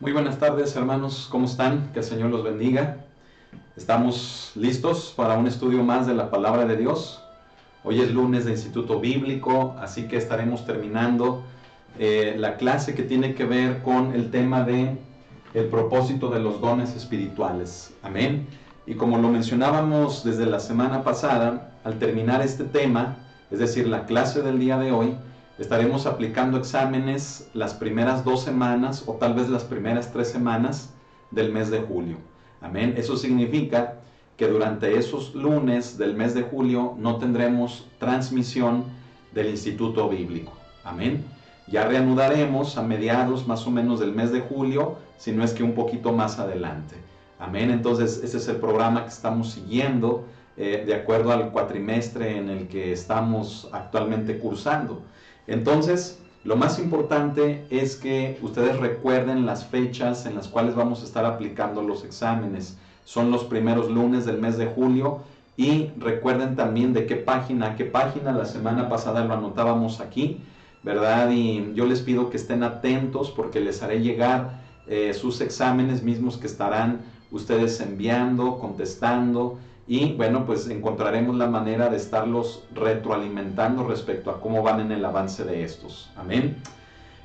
Muy buenas tardes, hermanos, ¿cómo están? Que el Señor los bendiga. Estamos listos para un estudio más de la palabra de Dios. Hoy es lunes de Instituto Bíblico, así que estaremos terminando la clase que tiene que ver con el tema de el propósito de los dones espirituales. Amén. Y como lo mencionábamos desde la semana pasada, al terminar este tema, es decir, la clase del día de hoy, estaremos aplicando exámenes las primeras 2 semanas o tal vez las primeras 3 semanas del mes de julio. Amén. Eso significa que durante esos lunes del mes de julio no tendremos transmisión del Instituto Bíblico. Amén. Ya reanudaremos a mediados más o menos del mes de julio, si no es que un poquito más adelante. Amén. Entonces, ese es el programa que estamos siguiendo de acuerdo al cuatrimestre en el que estamos actualmente cursando. Entonces, lo más importante es que ustedes recuerden las fechas en las cuales vamos a estar aplicando los exámenes. Son los primeros lunes del mes de julio y recuerden también de qué página, la semana pasada lo anotábamos aquí, ¿verdad? Y yo les pido que estén atentos porque les haré llegar sus exámenes mismos que estarán ustedes enviando, contestando. Y bueno, pues encontraremos la manera de estarlos retroalimentando respecto a cómo van en el avance de estos. Amén.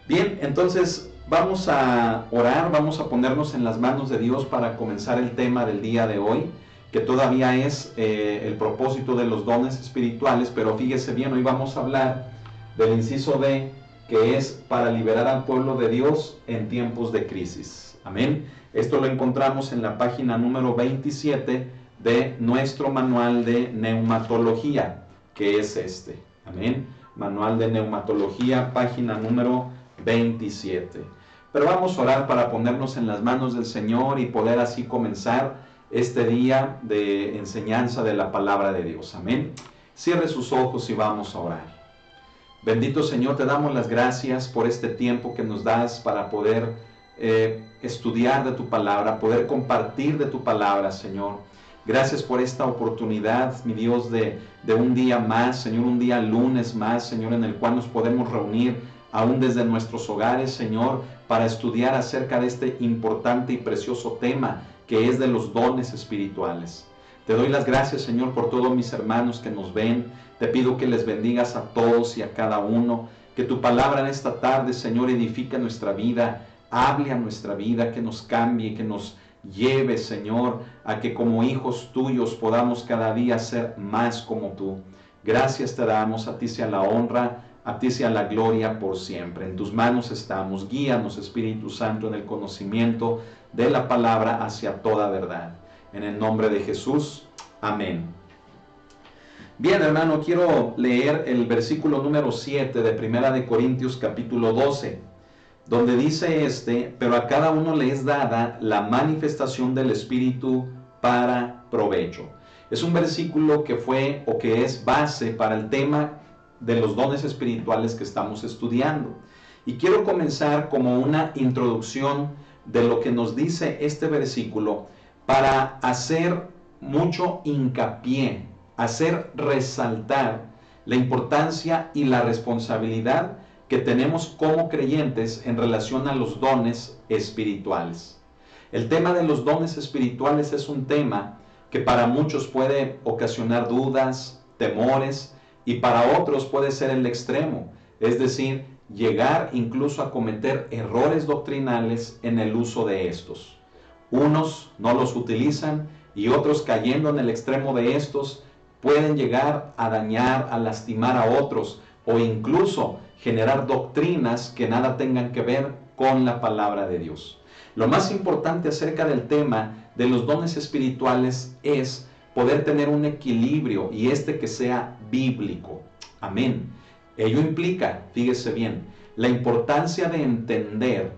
Bien, entonces vamos a orar, vamos a ponernos en las manos de Dios para comenzar el tema del día de hoy, que todavía es el propósito de los dones espirituales, pero fíjese bien, hoy vamos a hablar del inciso D, que es para liberar al pueblo de Dios en tiempos de crisis. Amén. Esto lo encontramos en la página número 27 de nuestro manual de neumatología, que es este. Amén. Manual de neumatología, página número 27. Pero vamos a orar para ponernos en las manos del Señor y poder así comenzar este día de enseñanza de la palabra de Dios. Amén. Cierre sus ojos y vamos a orar. Bendito Señor, te damos las gracias por este tiempo que nos das para poder estudiar de tu palabra, poder compartir de tu palabra, Señor. Gracias por esta oportunidad, mi Dios, de un día más, Señor, un día lunes más, Señor, en el cual nos podemos reunir aún desde nuestros hogares, Señor, para estudiar acerca de este importante y precioso tema que es de los dones espirituales. Te doy las gracias, Señor, por todos mis hermanos que nos ven. Te pido que les bendigas a todos y a cada uno, que tu palabra en esta tarde, Señor, edifique nuestra vida, hable a nuestra vida, que nos cambie, que nos lleve, Señor, a que como hijos tuyos podamos cada día ser más como tú. Gracias te damos, a ti sea la honra, a ti sea la gloria por siempre. En tus manos estamos, guíanos, Espíritu Santo, en el conocimiento de la palabra hacia toda verdad. En el nombre de Jesús, amén. Bien, hermano, quiero leer el versículo número 7 de Primera de Corintios capítulo 12, donde dice pero a cada uno le es dada la manifestación del Espíritu para provecho. Es un versículo que fue o que es base para el tema de los dones espirituales que estamos estudiando. Y quiero comenzar como una introducción de lo que nos dice este versículo para hacer mucho hincapié, hacer resaltar la importancia y la responsabilidad que tenemos como creyentes en relación a los dones espirituales. El tema de los dones espirituales es un tema que para muchos puede ocasionar dudas, temores, y para otros puede ser el extremo, es decir, llegar incluso a cometer errores doctrinales en el uso de estos. Unos no los utilizan y otros, cayendo en el extremo de estos, pueden llegar a dañar, a lastimar a otros o incluso generar doctrinas que nada tengan que ver con la palabra de Dios. Lo más importante acerca del tema de los dones espirituales es poder tener un equilibrio y que sea bíblico. Amén. Ello implica, fíjese bien, la importancia de entender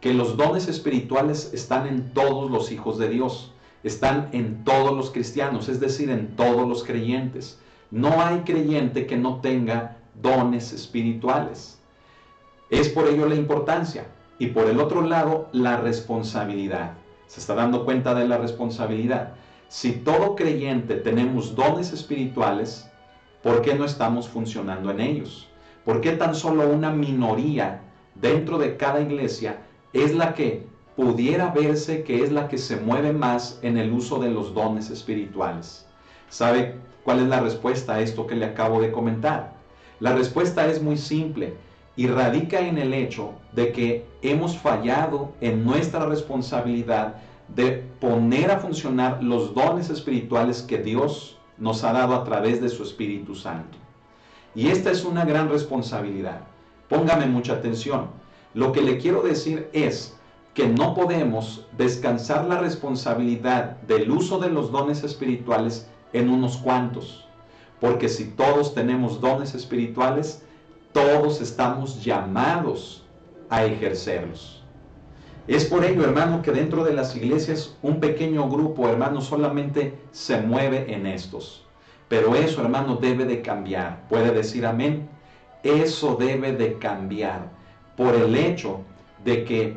que los dones espirituales están en todos los hijos de Dios, están en todos los cristianos, es decir, en todos los creyentes. No hay creyente que no tenga dones espirituales. Es por ello la importancia. Y por el otro lado, la responsabilidad. ¿Se está dando cuenta de la responsabilidad? Si todo creyente tenemos dones espirituales, ¿por qué no estamos funcionando en ellos? ¿Por qué tan solo una minoría dentro de cada iglesia es la que pudiera verse que es la que se mueve más en el uso de los dones espirituales. ¿Sabe cuál es la respuesta a esto que le acabo de comentar? La respuesta es muy simple y radica en el hecho de que hemos fallado en nuestra responsabilidad de poner a funcionar los dones espirituales que Dios nos ha dado a través de su Espíritu Santo. Y esta es una gran responsabilidad. Póngame mucha atención. Lo que le quiero decir es que no podemos descansar la responsabilidad del uso de los dones espirituales en unos cuantos. Porque si todos tenemos dones espirituales, todos estamos llamados a ejercerlos. Es por ello, hermano, que dentro de las iglesias un pequeño grupo, hermano, solamente se mueve en estos. Pero eso, hermano, debe de cambiar. ¿Puede decir amén? Eso debe de cambiar por el hecho de que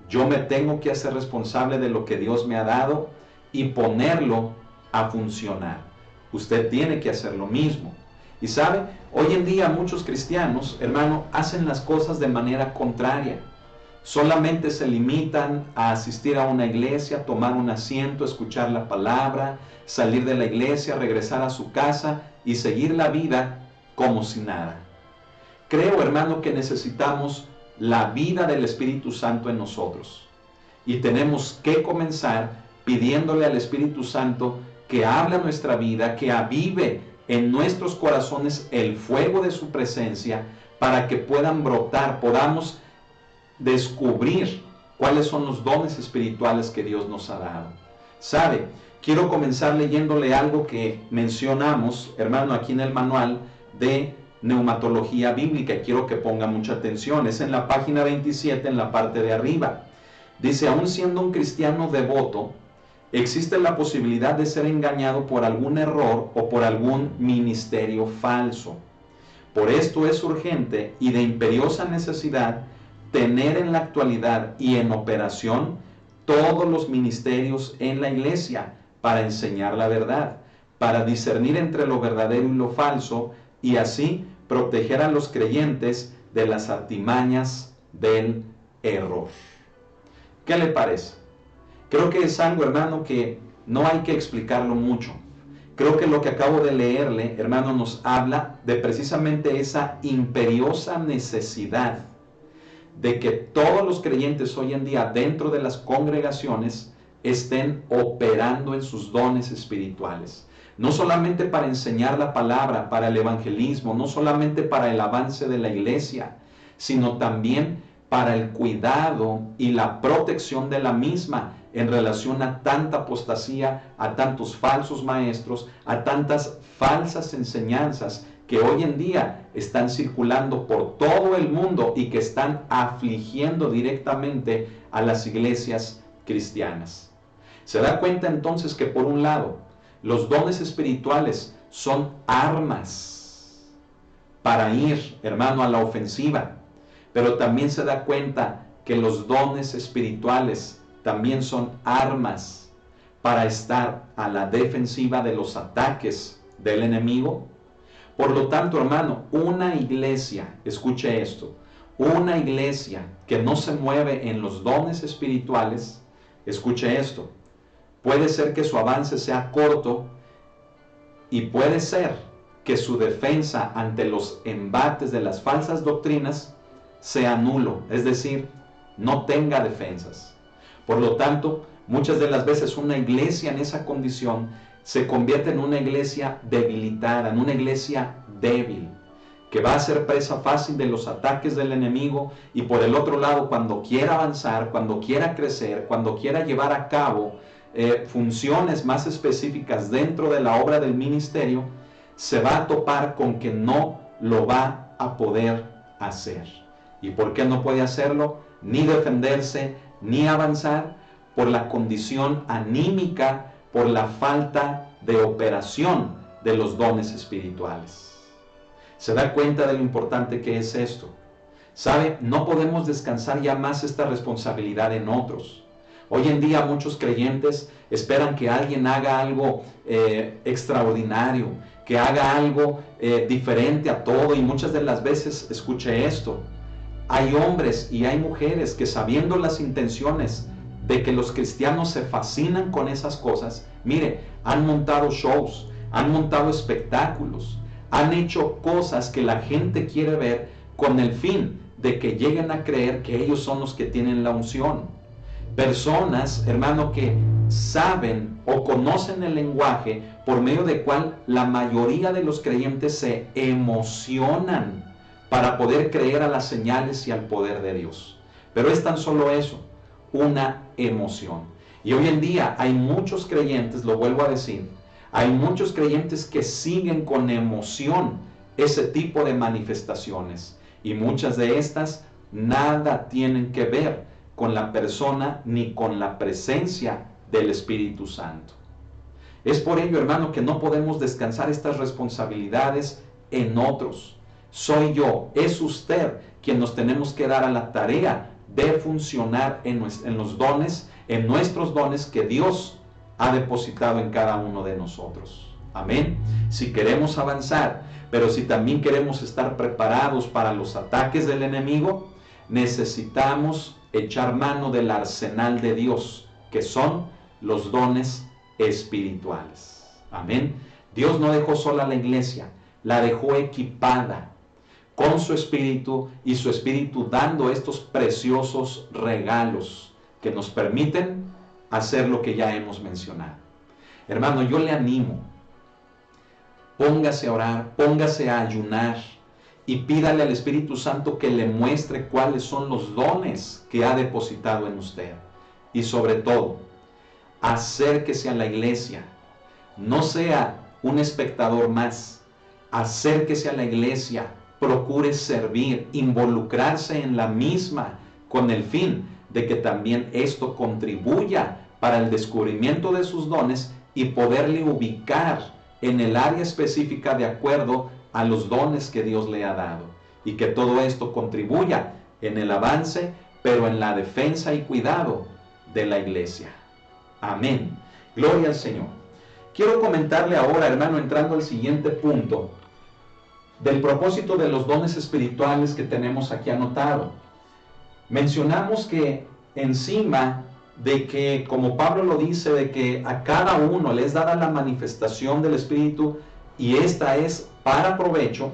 yo me tengo que hacer responsable de lo que Dios me ha dado y ponerlo a funcionar. Usted tiene que hacer lo mismo. Y sabe, hoy en día muchos cristianos, hermano, hacen las cosas de manera contraria. Solamente se limitan a asistir a una iglesia, tomar un asiento, escuchar la palabra, salir de la iglesia, regresar a su casa y seguir la vida como si nada. Creo, hermano, que necesitamos la vida del Espíritu Santo en nosotros. Y tenemos que comenzar pidiéndole al Espíritu Santo que hable nuestra vida, que avive en nuestros corazones el fuego de su presencia para que puedan brotar, podamos descubrir cuáles son los dones espirituales que Dios nos ha dado. ¿Sabe? Quiero comenzar leyéndole algo que mencionamos, hermano, aquí en el manual de Neumatología Bíblica. Quiero que ponga mucha atención. Es en la página 27, en la parte de arriba. Dice, aún siendo un cristiano devoto, existe la posibilidad de ser engañado por algún error o por algún ministerio falso. Por esto es urgente y de imperiosa necesidad tener en la actualidad y en operación todos los ministerios en la iglesia para enseñar la verdad, para discernir entre lo verdadero y lo falso y así proteger a los creyentes de las artimañas del error. ¿Qué le parece? Creo que es algo, hermano, que no hay que explicarlo mucho. Creo que lo que acabo de leerle, hermano, nos habla de precisamente esa imperiosa necesidad de que todos los creyentes hoy en día dentro de las congregaciones estén operando en sus dones espirituales. No solamente para enseñar la palabra, para el evangelismo, no solamente para el avance de la iglesia, sino también para el cuidado y la protección de la misma en relación a tanta apostasía, a tantos falsos maestros, a tantas falsas enseñanzas que hoy en día están circulando por todo el mundo y que están afligiendo directamente a las iglesias cristianas. Se da cuenta entonces que por un lado, los dones espirituales son armas para ir, hermano, a la ofensiva, pero también se da cuenta que los dones espirituales también son armas para estar a la defensiva de los ataques del enemigo. Por lo tanto, hermano, una iglesia, escuche esto, una iglesia que no se mueve en los dones espirituales, escuche esto, puede ser que su avance sea corto y puede ser que su defensa ante los embates de las falsas doctrinas sea nulo, es decir, no tenga defensas. Por lo tanto, muchas de las veces una iglesia en esa condición se convierte en una iglesia debilitada, en una iglesia débil, que va a ser presa fácil de los ataques del enemigo y por el otro lado, cuando quiera avanzar, cuando quiera crecer, cuando quiera llevar a cabo funciones más específicas dentro de la obra del ministerio, se va a topar con que no lo va a poder hacer. ¿Y por qué no puede hacerlo? Ni defenderse, ni avanzar, por la condición anímica, por la falta de operación de los dones espirituales. ¿Se da cuenta de lo importante que es esto? ¿Sabe? No podemos descansar ya más esta responsabilidad en otros. Hoy en día muchos creyentes esperan que alguien haga algo extraordinario, que haga algo diferente a todo, y muchas de las veces, escuche esto, hay hombres y hay mujeres que sabiendo las intenciones de que los cristianos se fascinan con esas cosas. Mire, han montado shows, han montado espectáculos, han hecho cosas que la gente quiere ver con el fin de que lleguen a creer que ellos son los que tienen la unción. Personas, hermano, que saben o conocen el lenguaje por medio del cual la mayoría de los creyentes se emocionan para poder creer a las señales y al poder de Dios. Pero es tan solo eso, una emoción. Y hoy en día hay muchos creyentes, lo vuelvo a decir, hay muchos creyentes que siguen con emoción ese tipo de manifestaciones. Y muchas de estas nada tienen que ver con la persona ni con la presencia del Espíritu Santo. Es por ello, hermano, que no podemos descansar estas responsabilidades en otros. Soy yo, es usted quien nos tenemos que dar a la tarea de funcionar en los dones, en nuestros dones que Dios ha depositado en cada uno de nosotros. Amén. Si queremos avanzar, pero si también queremos estar preparados para los ataques del enemigo, necesitamos echar mano del arsenal de Dios, que son los dones espirituales. Amén. Dios no dejó sola a la iglesia, la dejó equipada con su espíritu, y su espíritu dando estos preciosos regalos que nos permiten hacer lo que ya hemos mencionado. Hermano, yo le animo, póngase a orar, póngase a ayunar y pídale al Espíritu Santo que le muestre cuáles son los dones que ha depositado en usted. Y sobre todo, acérquese a la iglesia, no sea un espectador más, acérquese a la iglesia, procure servir, involucrarse en la misma con el fin de que también esto contribuya para el descubrimiento de sus dones y poderle ubicar en el área específica de acuerdo a los dones que Dios le ha dado, y que todo esto contribuya en el avance, pero en la defensa y cuidado de la iglesia. Amén. Gloria al Señor. Quiero comentarle ahora, hermano, entrando al siguiente punto, del propósito de los dones espirituales que tenemos aquí anotado. Mencionamos que encima de que, como Pablo lo dice, de que a cada uno le es dada la manifestación del Espíritu y esta es para provecho,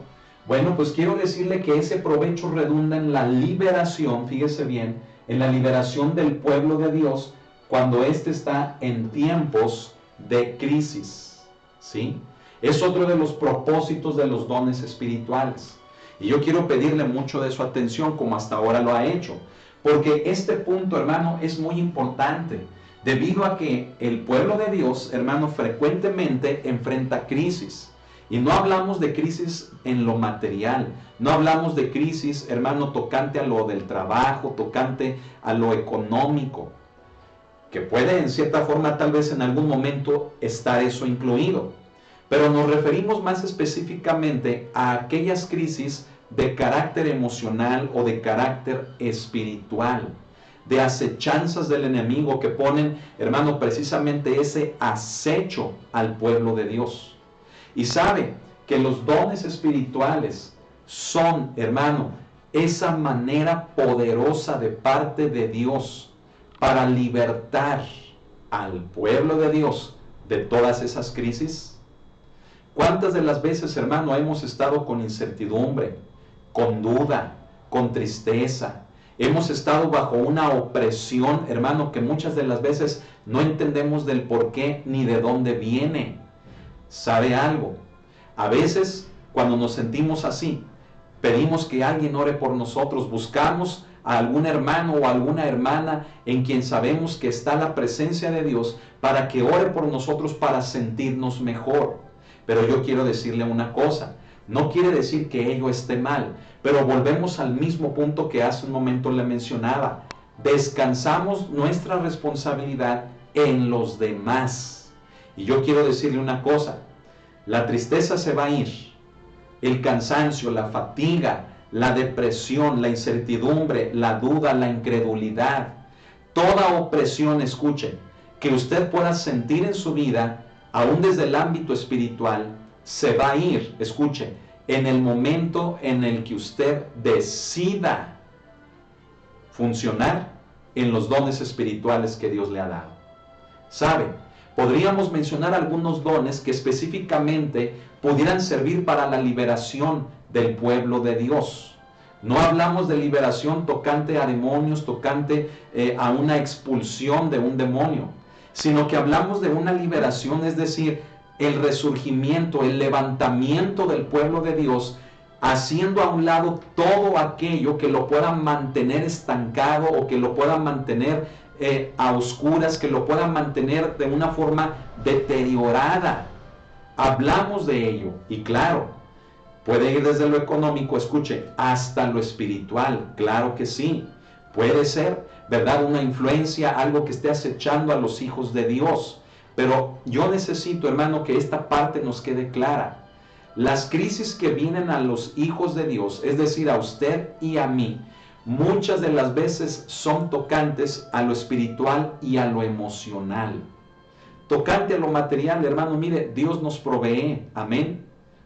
bueno, pues quiero decirle que ese provecho redunda en la liberación, fíjese bien, en la liberación del pueblo de Dios cuando éste está en tiempos de crisis, ¿sí? Es otro de los propósitos de los dones espirituales. Y yo quiero pedirle mucho de su atención, como hasta ahora lo ha hecho, porque este punto, hermano, es muy importante, debido a que el pueblo de Dios, hermano, frecuentemente enfrenta crisis. Y no hablamos de crisis en lo material, no hablamos de crisis, hermano, tocante a lo del trabajo, tocante a lo económico, que puede en cierta forma tal vez en algún momento estar eso incluido. Pero nos referimos más específicamente a aquellas crisis de carácter emocional o de carácter espiritual, de acechanzas del enemigo que ponen, hermano, precisamente ese acecho al pueblo de Dios. Y sabe que los dones espirituales son, hermano, esa manera poderosa de parte de Dios para libertar al pueblo de Dios de todas esas crisis. ¿Cuántas de las veces, hermano, hemos estado con incertidumbre, con duda, con tristeza? Hemos estado bajo una opresión, hermano, que muchas de las veces no entendemos del por qué ni de dónde viene. ¿Sabe algo? A veces, cuando nos sentimos así, pedimos que alguien ore por nosotros, buscamos a algún hermano o alguna hermana en quien sabemos que está la presencia de Dios para que ore por nosotros para sentirnos mejor. Pero yo quiero decirle una cosa, no quiere decir que ello esté mal, pero volvemos al mismo punto que hace un momento le mencionaba. Descansamos nuestra responsabilidad en los demás. Y yo quiero decirle una cosa, la tristeza se va a ir, el cansancio, la fatiga, la depresión, la incertidumbre, la duda, la incredulidad, toda opresión, escuche, que usted pueda sentir en su vida, aún desde el ámbito espiritual, se va a ir, escuche, en el momento en el que usted decida funcionar en los dones espirituales que Dios le ha dado. ¿Sabe? Podríamos mencionar algunos dones que específicamente pudieran servir para la liberación del pueblo de Dios. No hablamos de liberación tocante a demonios, tocante a una expulsión de un demonio, sino que hablamos de una liberación, es decir, el resurgimiento, el levantamiento del pueblo de Dios, haciendo a un lado todo aquello que lo pueda mantener estancado o que lo pueda mantener a oscuras, que lo pueda mantener de una forma deteriorada. Hablamos de ello y claro, puede ir desde lo económico, escuche, hasta lo espiritual, claro que sí. Puede ser, ¿verdad?, una influencia, algo que esté acechando a los hijos de Dios. Pero yo necesito, hermano, que esta parte nos quede clara. Las crisis que vienen a los hijos de Dios, es decir, a usted y a mí, muchas de las veces son tocantes a lo espiritual y a lo emocional. Tocante a lo material, hermano, mire, Dios nos provee, amén.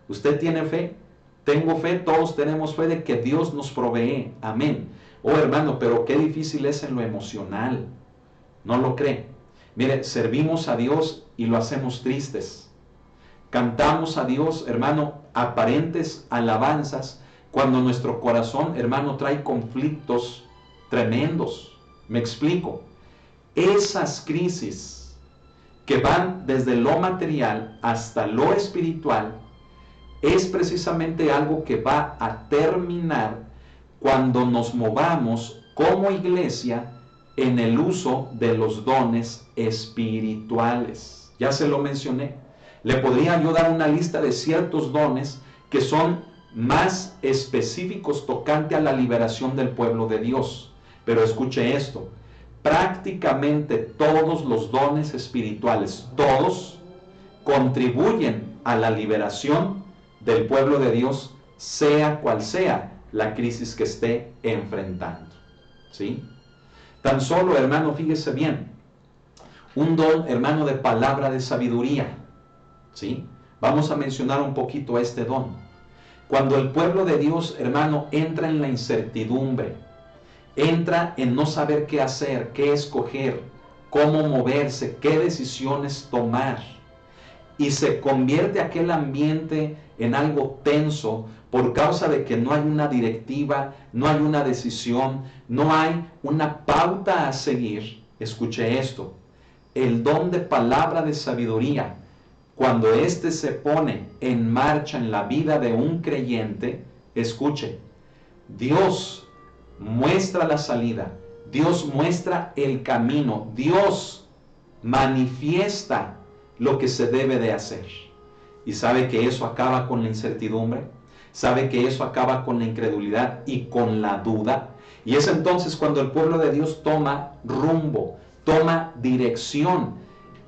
¿Usted tiene fe? Tengo fe, todos tenemos fe de que Dios nos provee, amén. Oh, hermano, pero qué difícil es en lo emocional, ¿no lo cree? Mire, servimos a Dios y lo hacemos tristes. Cantamos a Dios, hermano, aparentes alabanzas, cuando nuestro corazón, hermano, trae conflictos tremendos. Me explico. Esas crisis que van desde lo material hasta lo espiritual es precisamente algo que va a terminar cuando nos movamos como iglesia en el uso de los dones espirituales. Ya se lo mencioné. Le podría yo dar una lista de ciertos dones que son más específicos tocante a la liberación del pueblo de Dios. Pero escuche esto, prácticamente todos los dones espirituales, todos contribuyen a la liberación del pueblo de Dios, sea cual sea la crisis que esté enfrentando. ¿Sí? Tan solo, hermano, fíjese bien, un don, hermano, de palabra de sabiduría. ¿Sí? Vamos a mencionar un poquito este don. Cuando el pueblo de Dios, hermano, entra en la incertidumbre, entra en no saber qué hacer, qué escoger, cómo moverse, qué decisiones tomar, y se convierte aquel ambiente en algo tenso por causa de que no hay una directiva, no hay una decisión, no hay una pauta a seguir. Escuche esto, el don de palabra de sabiduría, cuando éste se pone en marcha en la vida de un creyente, escuche, Dios muestra la salida, Dios muestra el camino, Dios manifiesta lo que se debe de hacer. Y sabe que eso acaba con la incertidumbre, sabe que eso acaba con la incredulidad y con la duda. Y es entonces cuando el pueblo de Dios toma rumbo, toma dirección,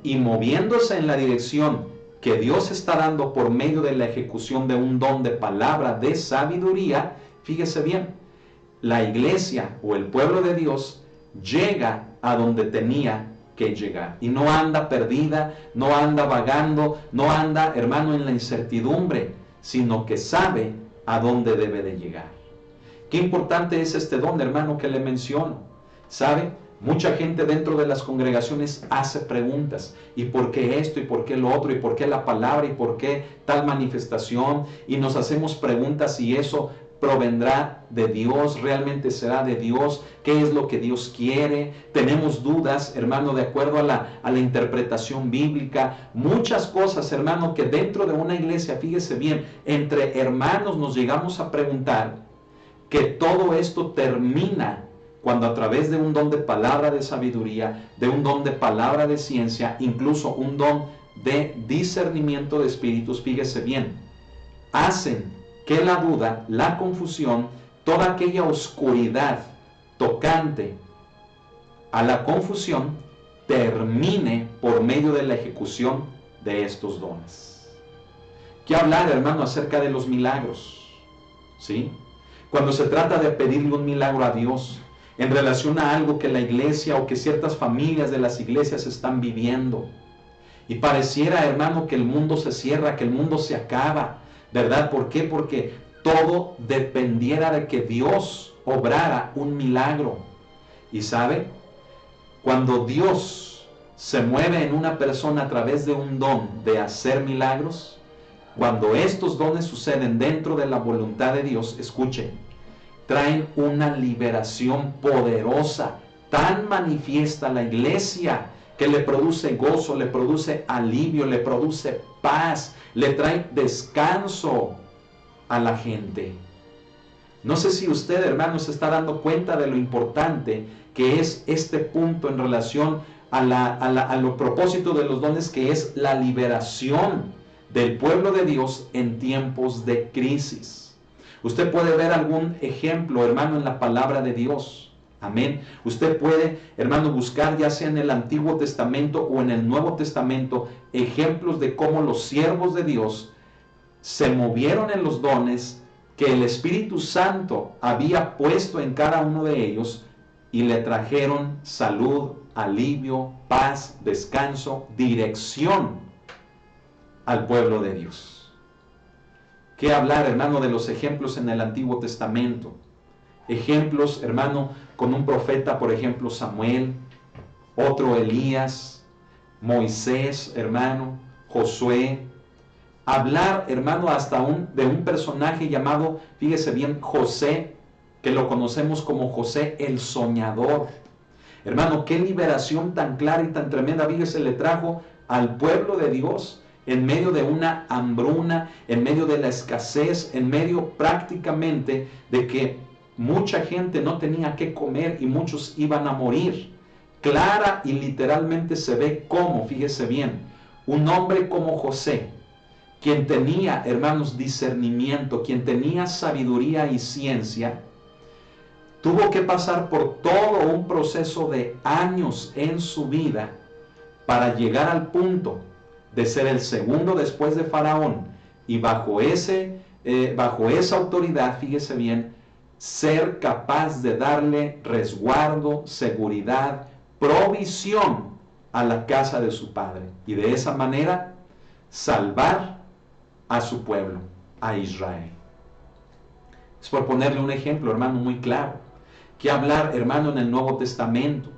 y moviéndose en la dirección que Dios está dando por medio de la ejecución de un don de palabra de sabiduría, fíjese bien, la iglesia o el pueblo de Dios llega a donde tenía que llegar. Y no anda perdida, no anda vagando, no anda, hermano, en la incertidumbre, sino que sabe a dónde debe de llegar. Qué importante es este don, hermano, que le menciono. ¿Sabe? Mucha gente dentro de las congregaciones hace preguntas. ¿Y por qué esto? ¿Y por qué lo otro? ¿Y por qué la palabra? ¿Y por qué tal manifestación? Y nos hacemos preguntas si eso provendrá de Dios, realmente será de Dios, qué es lo que Dios quiere. Tenemos dudas, hermano, de acuerdo a la interpretación bíblica. Muchas cosas, hermano, que dentro de una iglesia, fíjese bien, entre hermanos nos llegamos a preguntar, que todo esto termina cuando a través de un don de palabra de sabiduría, de un don de palabra de ciencia, incluso un don de discernimiento de espíritus, fíjese bien, hacen que la duda, la confusión, toda aquella oscuridad tocante a la confusión, termine por medio de la ejecución de estos dones. ¿Qué hablar, hermano, acerca de los milagros? ¿Sí? Cuando se trata de pedirle un milagro a Dios en relación a algo que la iglesia o que ciertas familias de las iglesias están viviendo, y pareciera, hermano, que el mundo se cierra, que el mundo se acaba, ¿verdad? ¿Por qué? Porque todo dependiera de que Dios obrara un milagro. Y sabe, Cuando Dios se mueve en una persona a través de un don de hacer milagros, cuando estos dones suceden dentro de la voluntad de Dios, escuchen, traen una liberación poderosa, tan manifiesta a la iglesia, que le produce gozo, le produce alivio, le produce paz, le trae descanso a la gente. No sé si usted, hermano, se está dando cuenta de lo importante que es este punto en relación a lo propósito de los dones, que es la liberación del pueblo de Dios en tiempos de crisis. Usted puede ver algún ejemplo, hermano, en la palabra de Dios. Amén. Usted puede, hermano, buscar ya sea en el Antiguo Testamento o en el Nuevo Testamento ejemplos de cómo los siervos de Dios se movieron en los dones que el Espíritu Santo había puesto en cada uno de ellos y le trajeron salud, alivio, paz, descanso, dirección al pueblo de Dios. ¿Qué hablar, hermano, de los ejemplos en el Antiguo Testamento? Ejemplos, hermano, con un profeta, por ejemplo, Samuel, otro Elías, Moisés, hermano, Josué. Hablar, hermano, hasta de un personaje llamado, fíjese bien, José, que lo conocemos como José el soñador. Hermano, qué liberación tan clara y tan tremenda, fíjese, le trajo al pueblo de Dios en medio de una hambruna, en medio de la escasez, en medio prácticamente de que mucha gente no tenía qué comer y muchos iban a morir. Clara y literalmente se ve cómo, fíjese bien, un hombre como José, quien tenía, hermanos, discernimiento, quien tenía sabiduría y ciencia, tuvo que pasar por todo un proceso de años en su vida para llegar al punto de ser el segundo después de Faraón, y bajo esa autoridad, fíjese bien, ser capaz de darle resguardo, seguridad, provisión a la casa de su padre, y de esa manera salvar a su pueblo, a Israel. Es por ponerle un ejemplo, hermano, muy claro. ¿Qué hablar, hermano, en el Nuevo Testamento?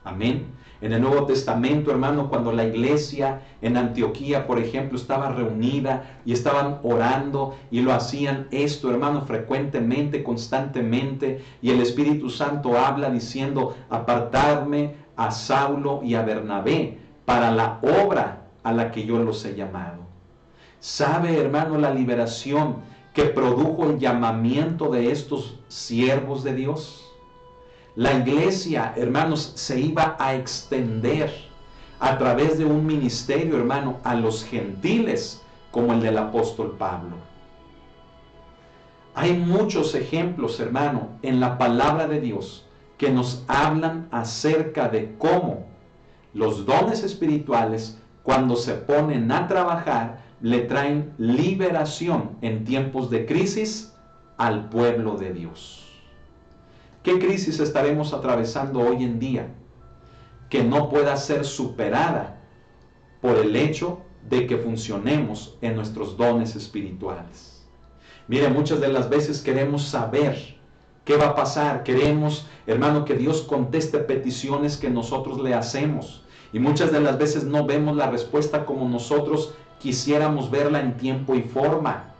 Amén. En el Nuevo Testamento, hermano, cuando la iglesia en Antioquía, por ejemplo, estaba reunida y estaban orando y lo hacían esto, hermano, frecuentemente, constantemente, y el Espíritu Santo habla diciendo: apartarme a Saulo y a Bernabé para la obra a la que yo los he llamado. ¿Sabe, hermano, la liberación que produjo el llamamiento de estos siervos de Dios? La iglesia, hermanos, se iba a extender a través de un ministerio, hermano, a los gentiles, como el del apóstol Pablo. Hay muchos ejemplos, hermano, en la palabra de Dios que nos hablan acerca de cómo los dones espirituales, cuando se ponen a trabajar, le traen liberación en tiempos de crisis al pueblo de Dios. ¿Qué crisis estaremos atravesando hoy en día que no pueda ser superada por el hecho de que funcionemos en nuestros dones espirituales? Mire, muchas de las veces queremos saber qué va a pasar. Queremos, hermano, que Dios conteste peticiones que nosotros le hacemos. Y muchas de las veces no vemos la respuesta como nosotros quisiéramos verla en tiempo y forma.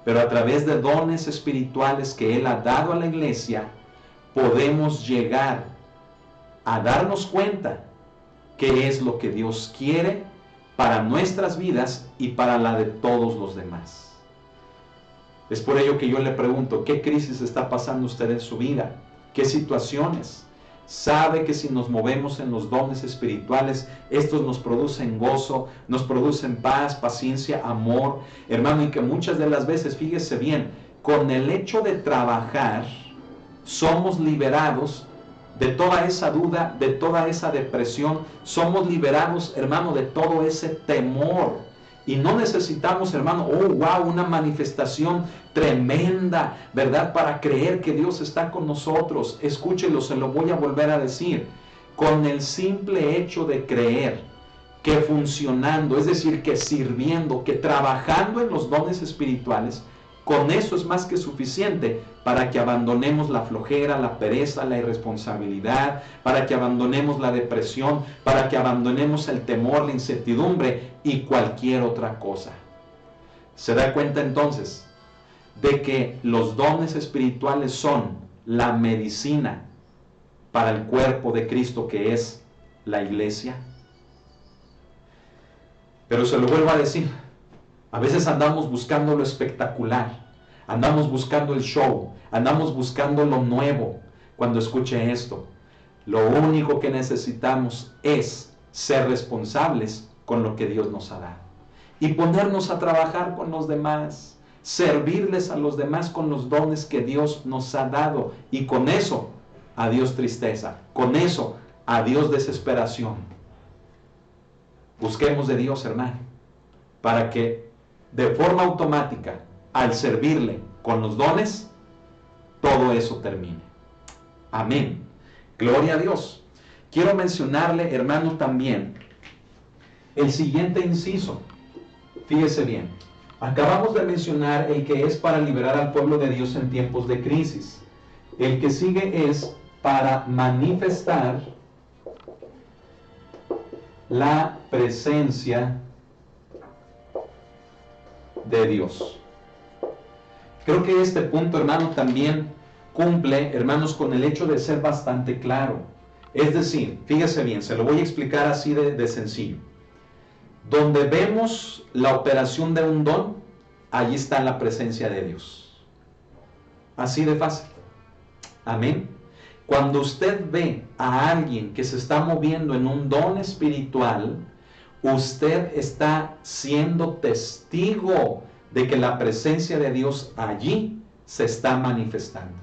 Pero a través de dones espirituales que Él ha dado a la iglesia, podemos llegar a darnos cuenta qué es lo que Dios quiere para nuestras vidas y para la de todos los demás. Es por ello que yo le pregunto, ¿qué crisis está pasando usted en su vida? ¿Qué situaciones? Sabe que si nos movemos en los dones espirituales, estos nos producen gozo, nos producen paz, paciencia, amor, hermano, y que muchas de las veces, fíjese bien, con el hecho de trabajar, somos liberados de toda esa duda, de toda esa depresión, somos liberados, hermano, de todo ese temor. Y no necesitamos, hermano, una manifestación tremenda, ¿verdad? Para creer que Dios está con nosotros. Escúchelo, se lo voy a volver a decir. Con el simple hecho de creer que funcionando, es decir, que sirviendo, que trabajando en los dones espirituales, Con eso es más que suficiente para que abandonemos la flojera, la pereza, la irresponsabilidad, para que abandonemos la depresión, para que abandonemos el temor, la incertidumbre y cualquier otra cosa. ¿Se da cuenta entonces de que los dones espirituales son la medicina para el cuerpo de Cristo, que es la iglesia? Pero se lo vuelvo a decir, a veces andamos buscando lo espectacular, andamos buscando el show, andamos buscando lo nuevo. Cuando escuche esto, lo único que necesitamos es ser responsables con lo que Dios nos ha dado y ponernos a trabajar con los demás, servirles a los demás con los dones que Dios nos ha dado, y con eso, adiós tristeza, con eso, adiós desesperación. Busquemos de Dios, hermano, para que de forma automática, al servirle con los dones, todo eso termine. Amén. Gloria a Dios. Quiero mencionarle, hermano, también el siguiente inciso. Fíjese bien. Acabamos de mencionar el que es para liberar al pueblo de Dios en tiempos de crisis. El que sigue es para manifestar la presencia de Dios. Creo que este punto, hermano, también cumple, hermanos, con el hecho de ser bastante claro. Es decir, fíjese bien, se lo voy a explicar así de sencillo. Donde vemos la operación de un don, allí está la presencia de Dios. Así de fácil. Amén. Cuando usted ve a alguien que se está moviendo en un don espiritual, usted está siendo testigo de que la presencia de Dios allí se está manifestando.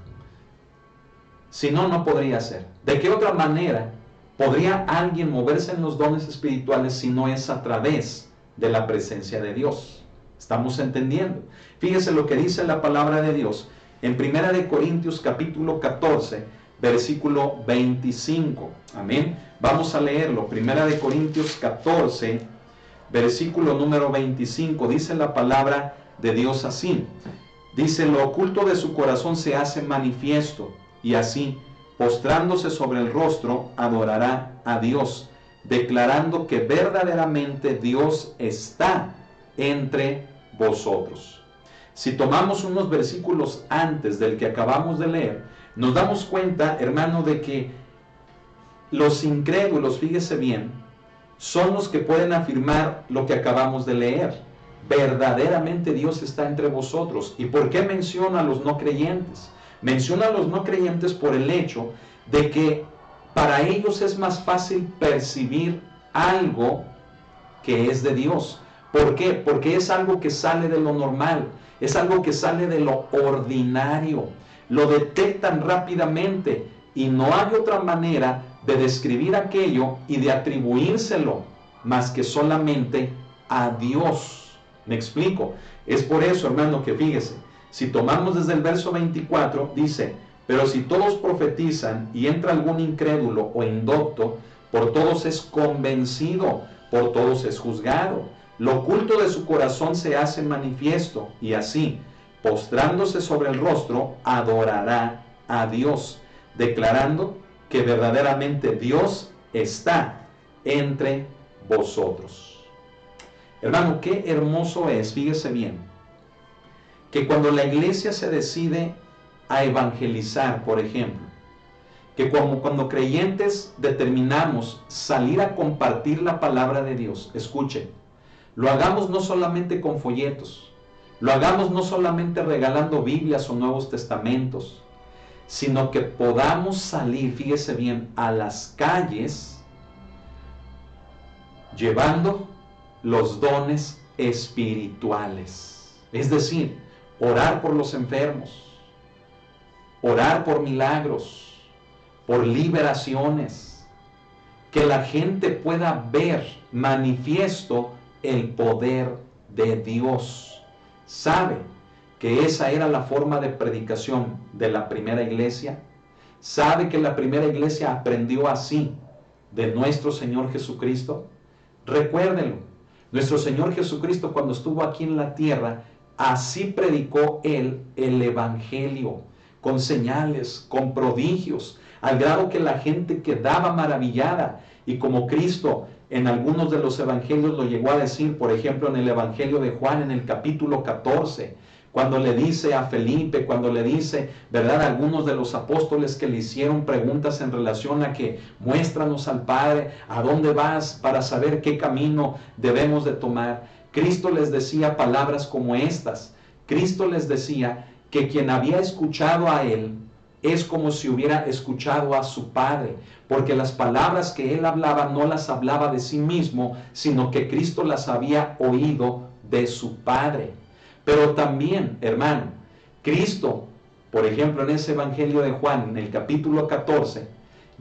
Si no, no podría ser. ¿De qué otra manera podría alguien moverse en los dones espirituales si no es a través de la presencia de Dios? ¿Estamos entendiendo? Fíjese lo que dice la palabra de Dios en 1 Corintios capítulo 14, versículo 25. Amén. Vamos a leerlo. 1 Corintios 14, versículo número 25. Dice la palabra de Dios así. Dice: lo oculto de su corazón se hace manifiesto, y así, postrándose sobre el rostro, adorará a Dios, declarando que verdaderamente Dios está entre vosotros. Si tomamos unos versículos antes del que acabamos de leer, nos damos cuenta, hermano, de que los incrédulos, fíjese bien, son los que pueden afirmar lo que acabamos de leer. Verdaderamente Dios está entre vosotros. ¿Y por qué menciona a los no creyentes? Menciona a los no creyentes por el hecho de que para ellos es más fácil percibir algo que es de Dios. ¿Por qué? Porque es algo que sale de lo normal, es algo que sale de lo ordinario. Lo detectan rápidamente y no hay otra manera de describir aquello y de atribuírselo más que solamente a Dios. ¿Me explico? Es por eso, hermano, que fíjese, si tomamos desde el verso 24, dice: pero si todos profetizan y entra algún incrédulo o indocto, por todos es convencido, por todos es juzgado. Lo oculto de su corazón se hace manifiesto, y así, postrándose sobre el rostro, adorará a Dios, declarando que verdaderamente Dios está entre vosotros. Hermano, qué hermoso es, fíjese bien, que cuando la iglesia se decide a evangelizar, por ejemplo, que cuando creyentes determinamos salir a compartir la palabra de Dios, escuche, lo hagamos no solamente con folletos, lo hagamos no solamente regalando Biblias o Nuevos Testamentos, sino que podamos salir, fíjese bien, a las calles llevando los dones espirituales. Es decir, orar por los enfermos, orar por milagros, por liberaciones, que la gente pueda ver manifiesto el poder de Dios. ¿Sabe que esa era la forma de predicación de la primera iglesia? ¿Sabe que la primera iglesia aprendió así de nuestro Señor Jesucristo? Recuérdenlo, nuestro Señor Jesucristo, cuando estuvo aquí en la tierra, así predicó él el evangelio, con señales, con prodigios, al grado que la gente quedaba maravillada. Y como Cristo en algunos de los evangelios lo llegó a decir, por ejemplo en el evangelio de Juan en el capítulo 14, cuando le dice a Felipe, cuando le dice, ¿verdad?, a algunos de los apóstoles que le hicieron preguntas en relación a que muéstranos al Padre, ¿a dónde vas para saber qué camino debemos de tomar? Cristo les decía palabras como estas. Cristo les decía que quien había escuchado a él es como si hubiera escuchado a su Padre, porque las palabras que él hablaba no las hablaba de sí mismo, sino que Cristo las había oído de su Padre. Pero también, hermano, Cristo, por ejemplo, en ese Evangelio de Juan, en el capítulo 14,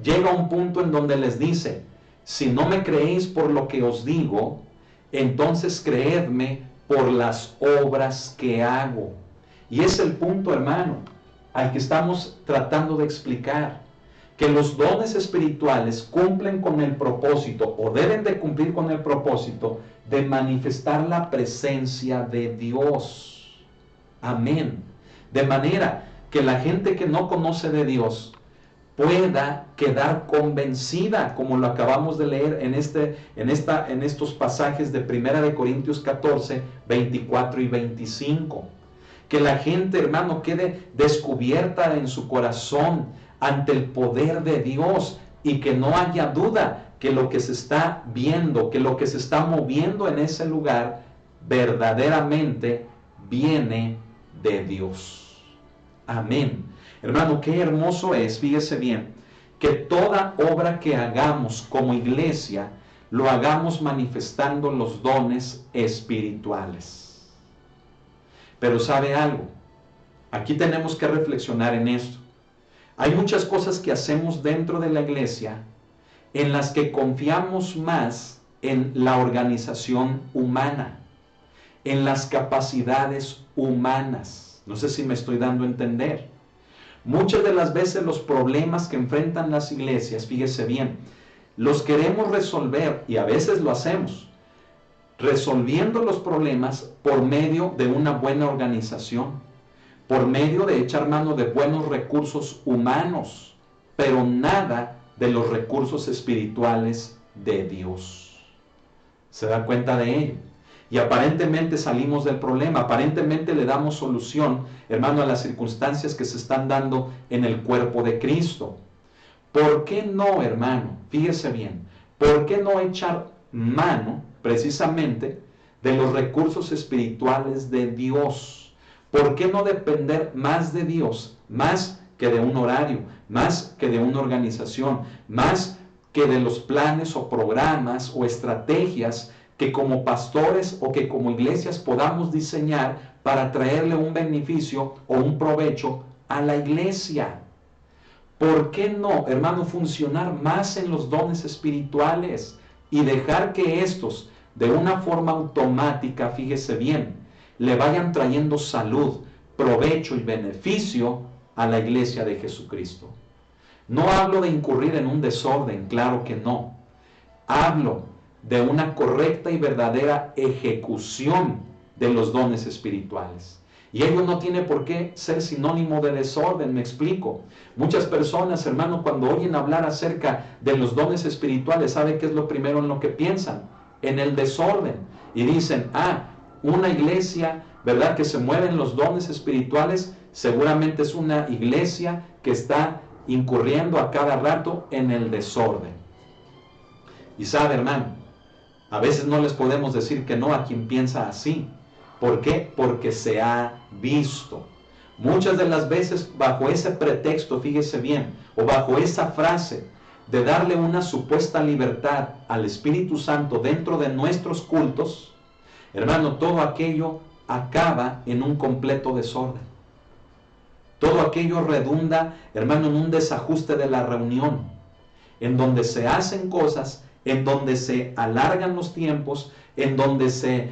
llega a un punto en donde les dice, si no me creéis por lo que os digo, entonces creedme por las obras que hago. Y es el punto, hermano, al que estamos tratando de explicar, que los dones espirituales cumplen con el propósito, o deben de cumplir con el propósito, de manifestar la presencia de Dios. Amén. De manera que la gente que no conoce de Dios pueda quedar convencida, como lo acabamos de leer en estos pasajes de 1 Corintios 14, 24 y 25. Que la gente, hermano, quede descubierta en su corazón ante el poder de Dios y que no haya duda que lo que se está viendo, que lo que se está moviendo en ese lugar verdaderamente viene de Dios. Amén. Hermano, qué hermoso es, fíjese bien, que toda obra que hagamos como iglesia, lo hagamos manifestando los dones espirituales. Pero ¿sabe algo? Aquí tenemos que reflexionar en esto. Hay muchas cosas que hacemos dentro de la iglesia en las que confiamos más en la organización humana, en las capacidades humanas. No sé si me estoy dando a entender. Muchas de las veces los problemas que enfrentan las iglesias, fíjese bien, los queremos resolver, y a veces lo hacemos, resolviendo los problemas por medio de una buena organización, por medio de echar mano de buenos recursos humanos, pero nada de los recursos espirituales de Dios. ¿Se da cuenta de ello? Y aparentemente salimos del problema, aparentemente le damos solución, hermano, a las circunstancias que se están dando en el cuerpo de Cristo. ¿Por qué no, hermano? Fíjese bien, ¿por qué no echar mano precisamente de los recursos espirituales de Dios? ¿Por qué no depender más de Dios, más que de un horario, más que de una organización, más que de los planes o programas o estrategias que como pastores o que como iglesias podamos diseñar para traerle un beneficio o un provecho a la iglesia? ¿Por qué no, hermano, funcionar más en los dones espirituales y dejar que estos, de una forma automática, fíjese bien, le vayan trayendo salud, provecho y beneficio a la iglesia de Jesucristo? No hablo de incurrir en un desorden, claro que no. Hablo de una correcta y verdadera ejecución de los dones espirituales. Y ello no tiene por qué ser sinónimo de desorden, me explico. Muchas personas, hermano, cuando oyen hablar acerca de los dones espirituales, ¿sabe qué es lo primero en lo que piensan? En el desorden. Y dicen, una iglesia, ¿verdad?, que se mueve en los dones espirituales, seguramente es una iglesia que está incurriendo a cada rato en el desorden. Y sabe, hermano, a veces no les podemos decir que no a quien piensa así. ¿Por qué? Porque se ha visto. Muchas de las veces bajo ese pretexto, fíjese bien, o bajo esa frase de darle una supuesta libertad al Espíritu Santo dentro de nuestros cultos, hermano, todo aquello acaba en un completo desorden. Todo aquello redunda, hermano, en un desajuste de la reunión, en donde se hacen cosas, en donde se alargan los tiempos, en donde se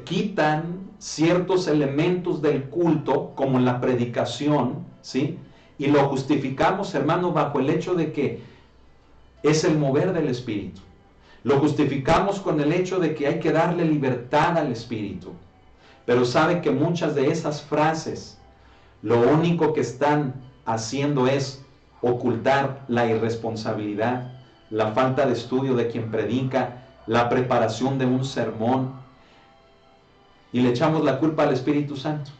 quitan ciertos elementos del culto, como la predicación, ¿sí? Y lo justificamos, hermano, bajo el hecho de que es el mover del Espíritu. Lo justificamos con el hecho de que hay que darle libertad al Espíritu. Pero sabe que muchas de esas frases lo único que están haciendo es ocultar la irresponsabilidad, la falta de estudio de quien predica, la preparación de un sermón, y le echamos la culpa al Espíritu Santo.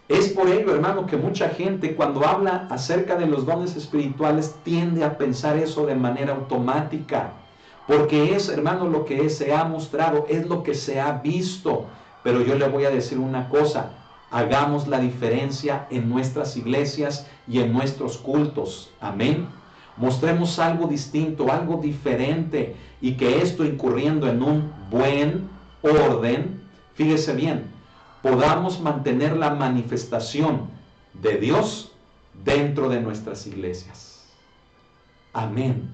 Es por ello, hermano, que mucha gente cuando habla acerca de los dones espirituales tiende a pensar eso de manera automática, porque es, hermano, lo que se ha mostrado, es lo que se ha visto. Pero yo le voy a decir una cosa: hagamos la diferencia en nuestras iglesias y en nuestros cultos. Amén. Mostremos algo distinto, algo diferente, y que esto, incurriendo en un buen orden, fíjese bien, podamos mantener la manifestación de Dios dentro de nuestras iglesias. Amén.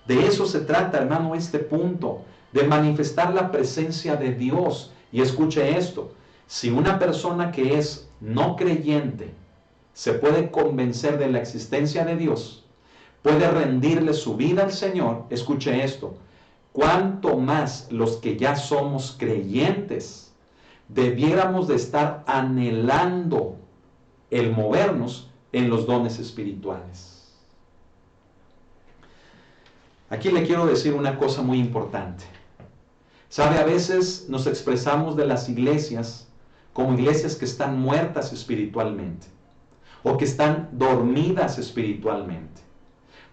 De eso se trata, hermano, este punto, de manifestar la presencia de Dios. Y escuche esto: si una persona que es no creyente se puede convencer de la existencia de Dios, puede rendirle su vida al Señor, escuche esto, cuánto más los que ya somos creyentes debiéramos de estar anhelando el movernos en los dones espirituales. Aquí le quiero decir una cosa muy importante. Sabe, a veces nos expresamos de las iglesias como iglesias que están muertas espiritualmente o que están dormidas espiritualmente.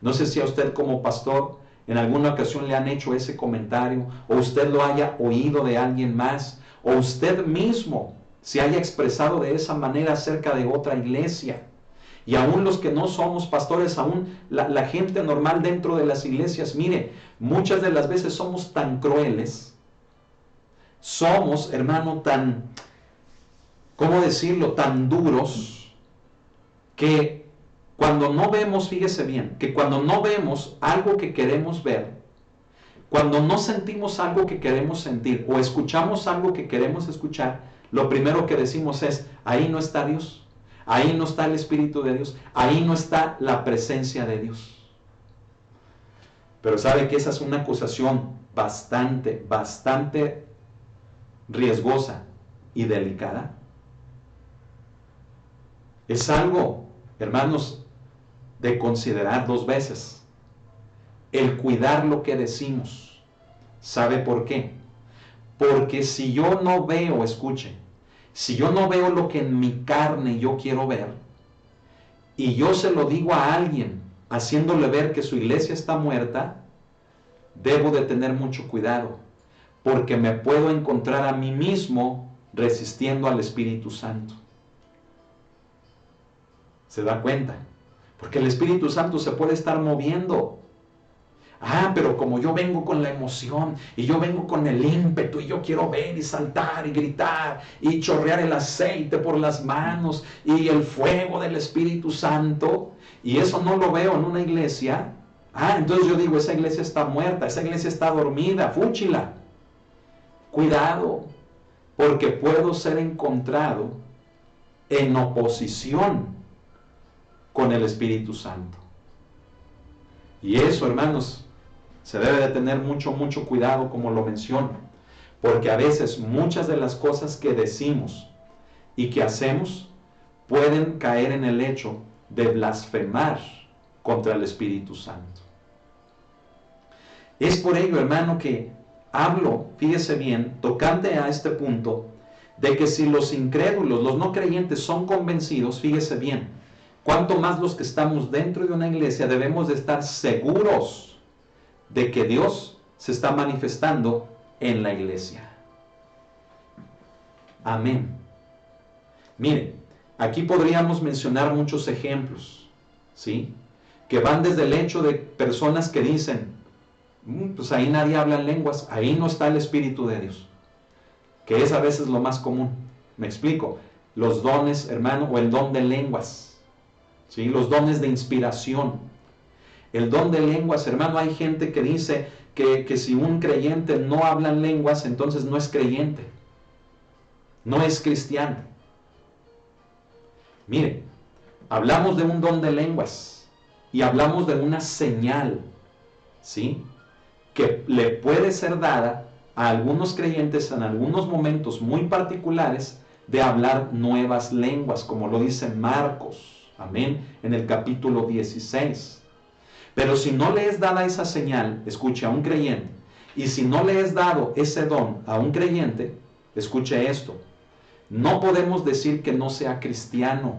No sé si a usted como pastor en alguna ocasión le han hecho ese comentario, o usted lo haya oído de alguien más, o usted mismo se haya expresado de esa manera acerca de otra iglesia. Y aún los que no somos pastores, aún la gente normal dentro de las iglesias, mire, muchas de las veces somos tan crueles, somos, hermano, tan, ¿cómo decirlo?, tan duros, que cuando no vemos, fíjese bien, que cuando no vemos algo que queremos ver, cuando no sentimos algo que queremos sentir, o escuchamos algo que queremos escuchar, lo primero que decimos es: ahí no está Dios, ahí no está el Espíritu de Dios, ahí no está la presencia de Dios. Pero sabe que esa es una acusación bastante riesgosa y delicada. Es algo, hermanos, de considerar dos veces el cuidar lo que decimos. ¿Sabe por qué? Porque si yo no veo, escuche, si yo no veo lo que en mi carne yo quiero ver, y yo se lo digo a alguien haciéndole ver que su iglesia está muerta, debo de tener mucho cuidado, porque me puedo encontrar a mí mismo resistiendo al Espíritu Santo. ¿Se da cuenta? Porque el Espíritu Santo se puede estar moviendo. Pero como yo vengo con la emoción y yo vengo con el ímpetu y yo quiero ver y saltar y gritar y chorrear el aceite por las manos y el fuego del Espíritu Santo, y eso no lo veo en una iglesia, entonces yo digo: esa iglesia está muerta, esa iglesia está dormida, fúchila. Cuidado, porque puedo ser encontrado en oposición con el Espíritu Santo. Y eso, hermanos, se debe de tener mucho cuidado, como lo menciono, porque a veces muchas de las cosas que decimos y que hacemos pueden caer en el hecho de blasfemar contra el Espíritu Santo. Es por ello, hermano, que hablo, fíjese bien, tocante a este punto, de que si los incrédulos, los no creyentes son convencidos, fíjese bien, cuanto más los que estamos dentro de una iglesia debemos de estar seguros de que Dios se está manifestando en la iglesia. Amén. Mire, aquí podríamos mencionar muchos ejemplos, ¿sí?, que van desde el hecho de personas que dicen: pues ahí nadie habla en lenguas, ahí no está el Espíritu de Dios, que es a veces lo más común. Me explico: los dones, hermano, o el don de lenguas, ¿sí?, los dones de inspiración. El don de lenguas, hermano, hay gente que dice que si un creyente no habla en lenguas, entonces no es creyente, no es cristiano. Mire, hablamos de un don de lenguas y hablamos de una señal, ¿sí?, que le puede ser dada a algunos creyentes en algunos momentos muy particulares de hablar nuevas lenguas, como lo dice Marcos, amén, en el capítulo 16. Pero si no le es dada esa señal, escuche, a un creyente, y si no le es dado ese don a un creyente, escuche esto, no podemos decir que no sea cristiano,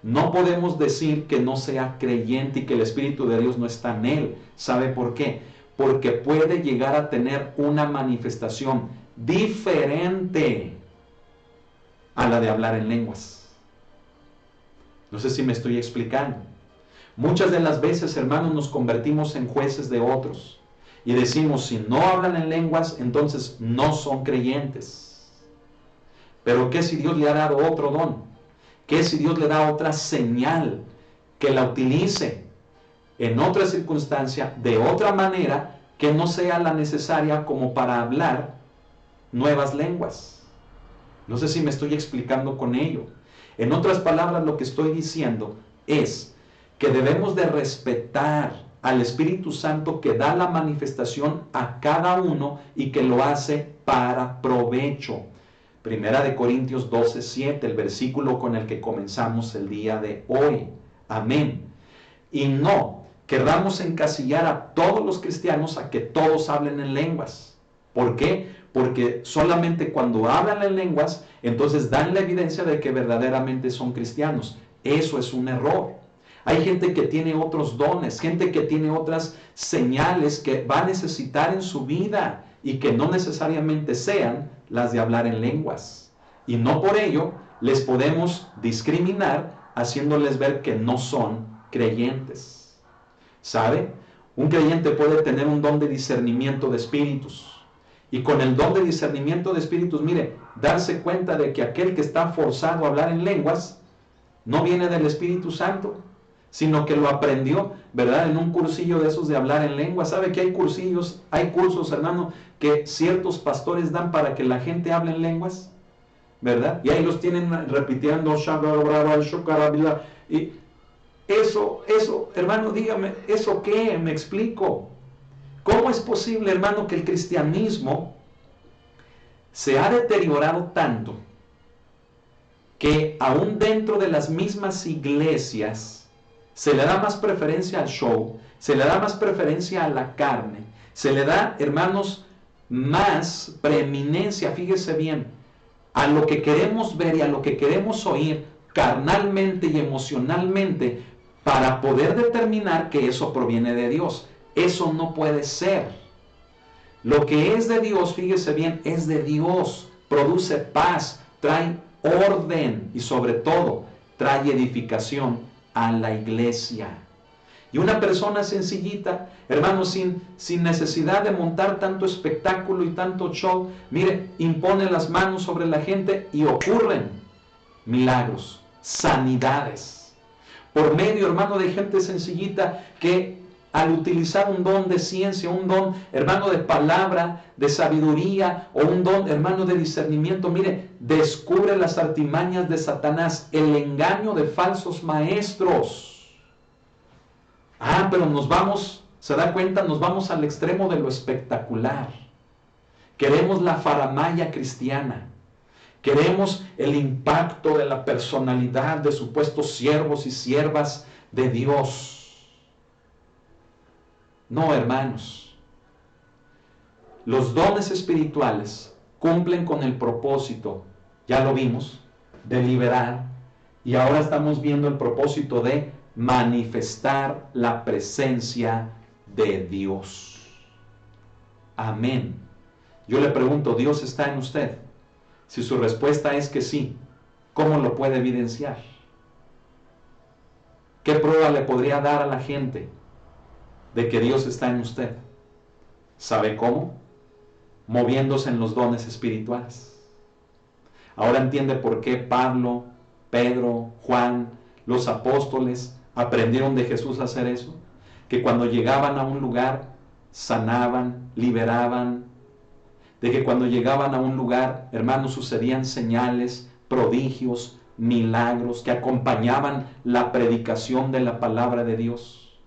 no podemos decir que no sea creyente y que el Espíritu de Dios no está en él. ¿Sabe por qué? Porque puede llegar a tener una manifestación diferente a la de hablar en lenguas. No sé si me estoy explicando. Muchas de las veces, hermanos, nos convertimos en jueces de otros y decimos, si no hablan en lenguas, entonces no son creyentes. Pero ¿qué si Dios le ha dado otro don? ¿Qué si Dios le da otra señal que la utilice en otra circunstancia, de otra manera, que no sea la necesaria como para hablar nuevas lenguas? No sé si me estoy explicando con ello. En otras palabras, lo que estoy diciendo es que debemos de respetar al Espíritu Santo que da la manifestación a cada uno y que lo hace para provecho. Primera de Corintios 12:7, el versículo con el que comenzamos el día de hoy. Amén. Y no querramos encasillar a todos los cristianos a que todos hablen en lenguas. ¿Por qué? Porque solamente cuando hablan en lenguas, entonces dan la evidencia de que verdaderamente son cristianos. Eso es un error. Hay gente que tiene otros dones, gente que tiene otras señales que va a necesitar en su vida y que no necesariamente sean las de hablar en lenguas. Y no por ello les podemos discriminar haciéndoles ver que no son creyentes. ¿Sabe? Un creyente puede tener un don de discernimiento de espíritus. Y con el don de discernimiento de espíritus, mire, darse cuenta de que aquel que está forzado a hablar en lenguas no viene del Espíritu Santo, sino que lo aprendió, ¿verdad? En un cursillo de esos de hablar en lengua. ¿Sabe que hay cursillos, hay cursos, hermano, que ciertos pastores dan para que la gente hable en lenguas? ¿Verdad? Y ahí los tienen repitiendo, y eso, hermano, dígame, ¿eso qué? Me explico. ¿Cómo es posible, hermano, que el cristianismo se ha deteriorado tanto que aún dentro de las mismas iglesias se le da más preferencia al show, se le da más preferencia a la carne, se le da, hermanos, más preeminencia, fíjese bien, a lo que queremos ver y a lo que queremos oír carnalmente y emocionalmente para poder determinar que eso proviene de Dios? Eso no puede ser. Lo que es de Dios, fíjese bien, es de Dios, produce paz, trae orden y sobre todo trae edificación a la iglesia. Y una persona sencillita, hermano, sin necesidad de montar tanto espectáculo y tanto show, mire, impone las manos sobre la gente y ocurren milagros, sanidades. Por medio, hermano, de gente sencillita que al utilizar un don de ciencia, un don, hermano, de palabra, de sabiduría, o un don, hermano, de discernimiento, mire, descubre las artimañas de Satanás, el engaño de falsos maestros. Pero nos vamos, se da cuenta, nos vamos al extremo de lo espectacular. Queremos la faramaya cristiana. Queremos el impacto de la personalidad de supuestos siervos y siervas de Dios. No, hermanos. Los dones espirituales cumplen con el propósito, ya lo vimos, de liberar, y ahora estamos viendo el propósito de manifestar la presencia de Dios. Amén. Yo le pregunto, ¿Dios está en usted? Si su respuesta es que sí, ¿cómo lo puede evidenciar? ¿Qué prueba le podría dar a la gente de que Dios está en usted? ¿Sabe cómo? Moviéndose en los dones espirituales. Ahora entiende por qué Pablo, Pedro, Juan, los apóstoles aprendieron de Jesús a hacer eso. Que cuando llegaban a un lugar, sanaban, liberaban. De que cuando llegaban a un lugar, hermanos, sucedían señales, prodigios, milagros que acompañaban la predicación de la palabra de Dios.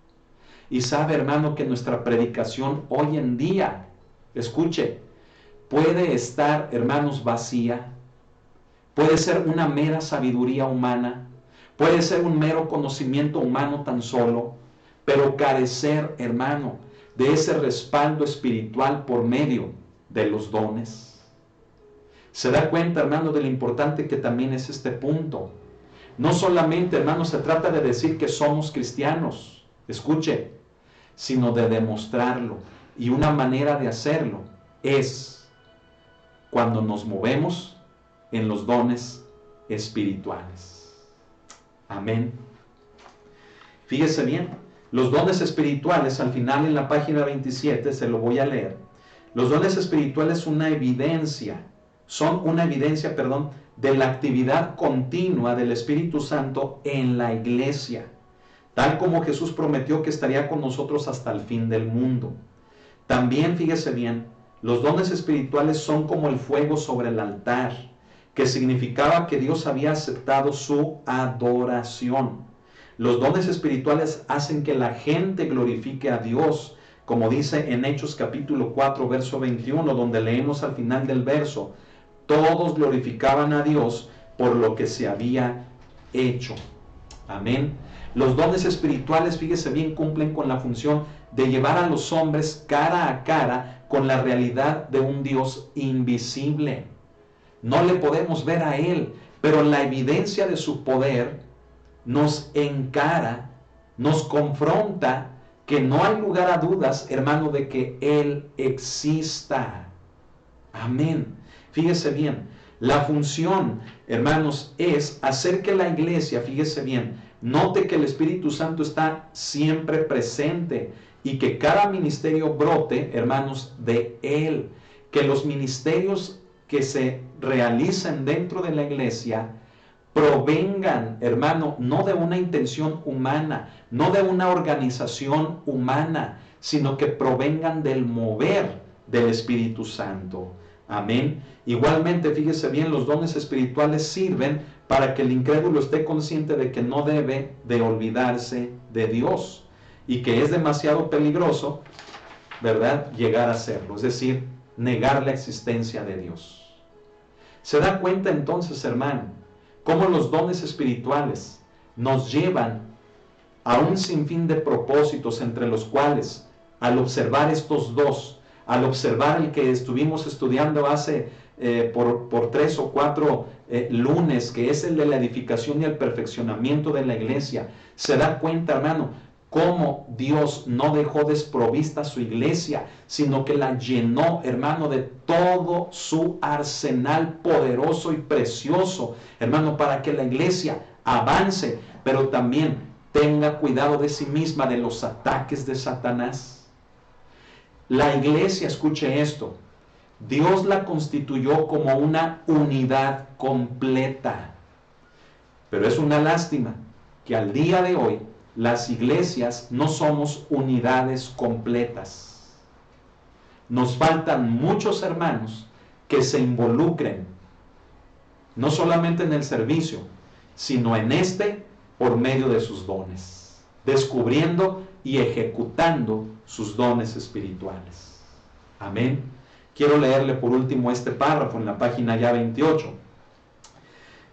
Y sabe, hermano, que nuestra predicación hoy en día, escuche, puede estar, hermanos, vacía. Puede ser una mera sabiduría humana. Puede ser un mero conocimiento humano tan solo. Pero carecer, hermano, de ese respaldo espiritual por medio de los dones. Se da cuenta, hermano, de lo importante que también es este punto. No solamente, hermano, se trata de decir que somos cristianos, escuche, sino de demostrarlo. Y una manera de hacerlo es cuando nos movemos en los dones espirituales. Amén. Fíjese bien, los dones espirituales, al final en la página 27, se lo voy a leer. Los dones espirituales son una evidencia, de la actividad continua del Espíritu Santo en la iglesia, tal como Jesús prometió que estaría con nosotros hasta el fin del mundo. También, fíjese bien, los dones espirituales son como el fuego sobre el altar, que significaba que Dios había aceptado su adoración. Los dones espirituales hacen que la gente glorifique a Dios, como dice en Hechos capítulo 4, verso 21, donde leemos al final del verso: todos glorificaban a Dios por lo que se había hecho. Amén. Los dones espirituales, fíjese bien, cumplen con la función de llevar a los hombres cara a cara con la realidad de un Dios invisible. No le podemos ver a Él, pero la evidencia de su poder nos encara, nos confronta, que no hay lugar a dudas, hermano, de que Él exista. Amén. Fíjese bien, la función, hermanos, es hacer que la iglesia, fíjese bien, note que el Espíritu Santo está siempre presente y que cada ministerio brote, hermanos, de Él. Que los ministerios que se realicen dentro de la iglesia provengan, hermano, no de una intención humana, no de una organización humana, sino que provengan del mover del Espíritu Santo. Amén. Igualmente, fíjese bien, los dones espirituales sirven para que el incrédulo esté consciente de que no debe de olvidarse de Dios y que es demasiado peligroso, ¿verdad?, llegar a hacerlo, es decir, negar la existencia de Dios. ¿Se da cuenta entonces, hermano, cómo los dones espirituales nos llevan a un sinfín de propósitos, entre los cuales, al observar estos dos, al observar el que estuvimos estudiando hace por 3 o 4 lunes, que es el de la edificación y el perfeccionamiento de la iglesia, se da cuenta, hermano, cómo Dios no dejó desprovista su iglesia, sino que la llenó, hermano, de todo su arsenal poderoso y precioso, hermano, para que la iglesia avance, pero también tenga cuidado de sí misma, de los ataques de Satanás. La iglesia, escuche esto, Dios la constituyó como una unidad completa. Pero es una lástima que al día de hoy las iglesias no somos unidades completas. Nos faltan muchos hermanos que se involucren, no solamente en el servicio, sino en este por medio de sus dones, descubriendo y ejecutando sus dones espirituales. Amén. Quiero leerle por último este párrafo en la página ya 28.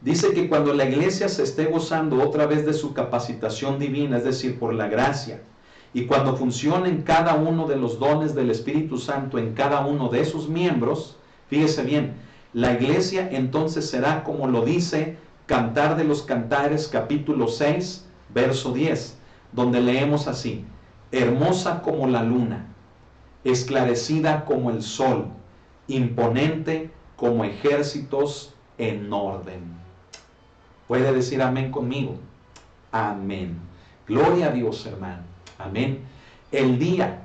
Dice que cuando la iglesia se esté gozando otra vez de su capacitación divina, es decir, por la gracia, y cuando funcionen cada uno de los dones del Espíritu Santo en cada uno de sus miembros, fíjese bien, la iglesia entonces será como lo dice Cantar de los Cantares, capítulo 6, verso 10, donde leemos así: hermosa como la luna, esclarecida como el sol, imponente como ejércitos en orden. ¿Puede decir amén conmigo? Amén. Gloria a Dios, hermano. Amén. El día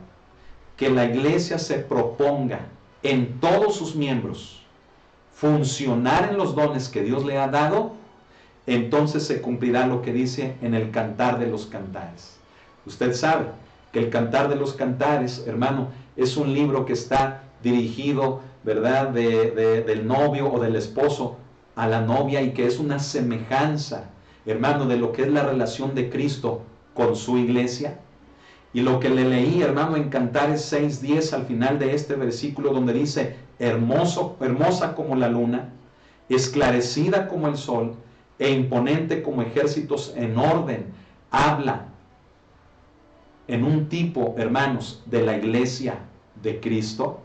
que la iglesia se proponga en todos sus miembros funcionar en los dones que Dios le ha dado, entonces se cumplirá lo que dice en el Cantar de los Cantares. Usted sabe que el Cantar de los Cantares, hermano, es un libro que está dirigido, ¿verdad?, del novio o del esposo a la novia, y que es una semejanza, hermano, de lo que es la relación de Cristo con su iglesia. Y lo que le leí, hermano, en Cantares 6:10, al final de este versículo, donde dice: hermosa como la luna, esclarecida como el sol, e imponente como ejércitos en orden. Habla en un tipo, hermanos, de la iglesia de Cristo.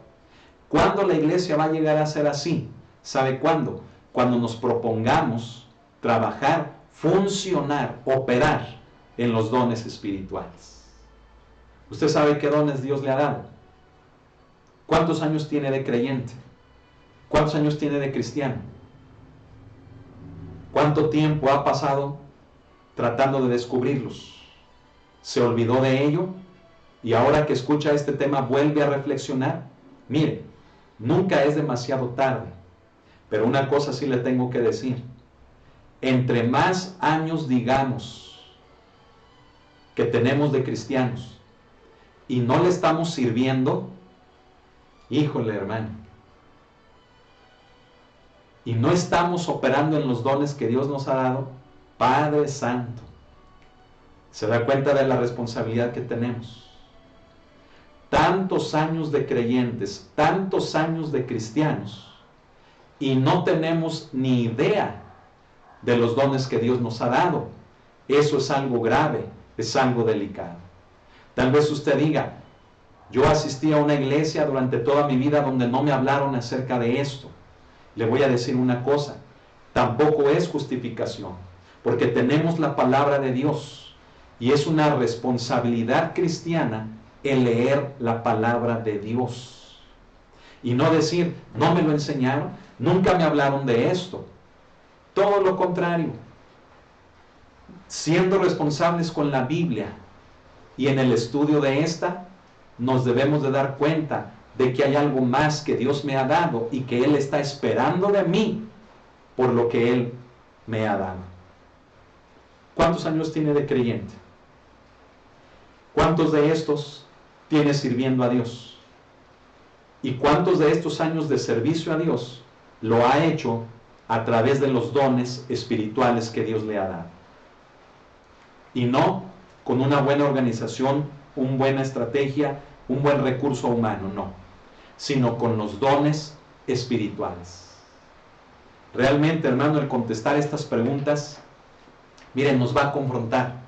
¿Cuándo la iglesia va a llegar a ser así? ¿Sabe cuándo? Cuando nos propongamos trabajar, funcionar, operar en los dones espirituales. ¿Usted sabe qué dones Dios le ha dado? ¿Cuántos años tiene de creyente? ¿Cuántos años tiene de cristiano? ¿Cuánto tiempo ha pasado tratando de descubrirlos? ¿Se olvidó de ello? Y ahora que escucha este tema vuelve a reflexionar. Mire, nunca es demasiado tarde, pero una cosa sí le tengo que decir. Entre más años digamos que tenemos de cristianos y no le estamos sirviendo, híjole, hermano, y no estamos operando en los dones que Dios nos ha dado, Padre Santo, se da cuenta de la responsabilidad que tenemos. Tantos años de creyentes, tantos años de cristianos, y no tenemos ni idea de los dones que Dios nos ha dado. Eso es algo grave, es algo delicado. Tal vez usted diga, yo asistí a una iglesia durante toda mi vida donde no me hablaron acerca de esto. Le voy a decir una cosa, tampoco es justificación, porque tenemos la palabra de Dios y es una responsabilidad cristiana el leer la palabra de Dios y no decir, no me lo enseñaron, nunca me hablaron de esto. Todo lo contrario, siendo responsables con la Biblia y en el estudio de esta, nos debemos de dar cuenta de que hay algo más que Dios me ha dado y que Él está esperando de mí por lo que Él me ha dado. ¿Cuántos años tiene de creyente? ¿Cuántos de estos tiene sirviendo a Dios? ¿Y cuántos de estos años de servicio a Dios lo ha hecho a través de los dones espirituales que Dios le ha dado? Y no con una buena organización, una buena estrategia, un buen recurso humano, no, sino con los dones espirituales. Realmente, hermano, el contestar estas preguntas, miren, nos va a confrontar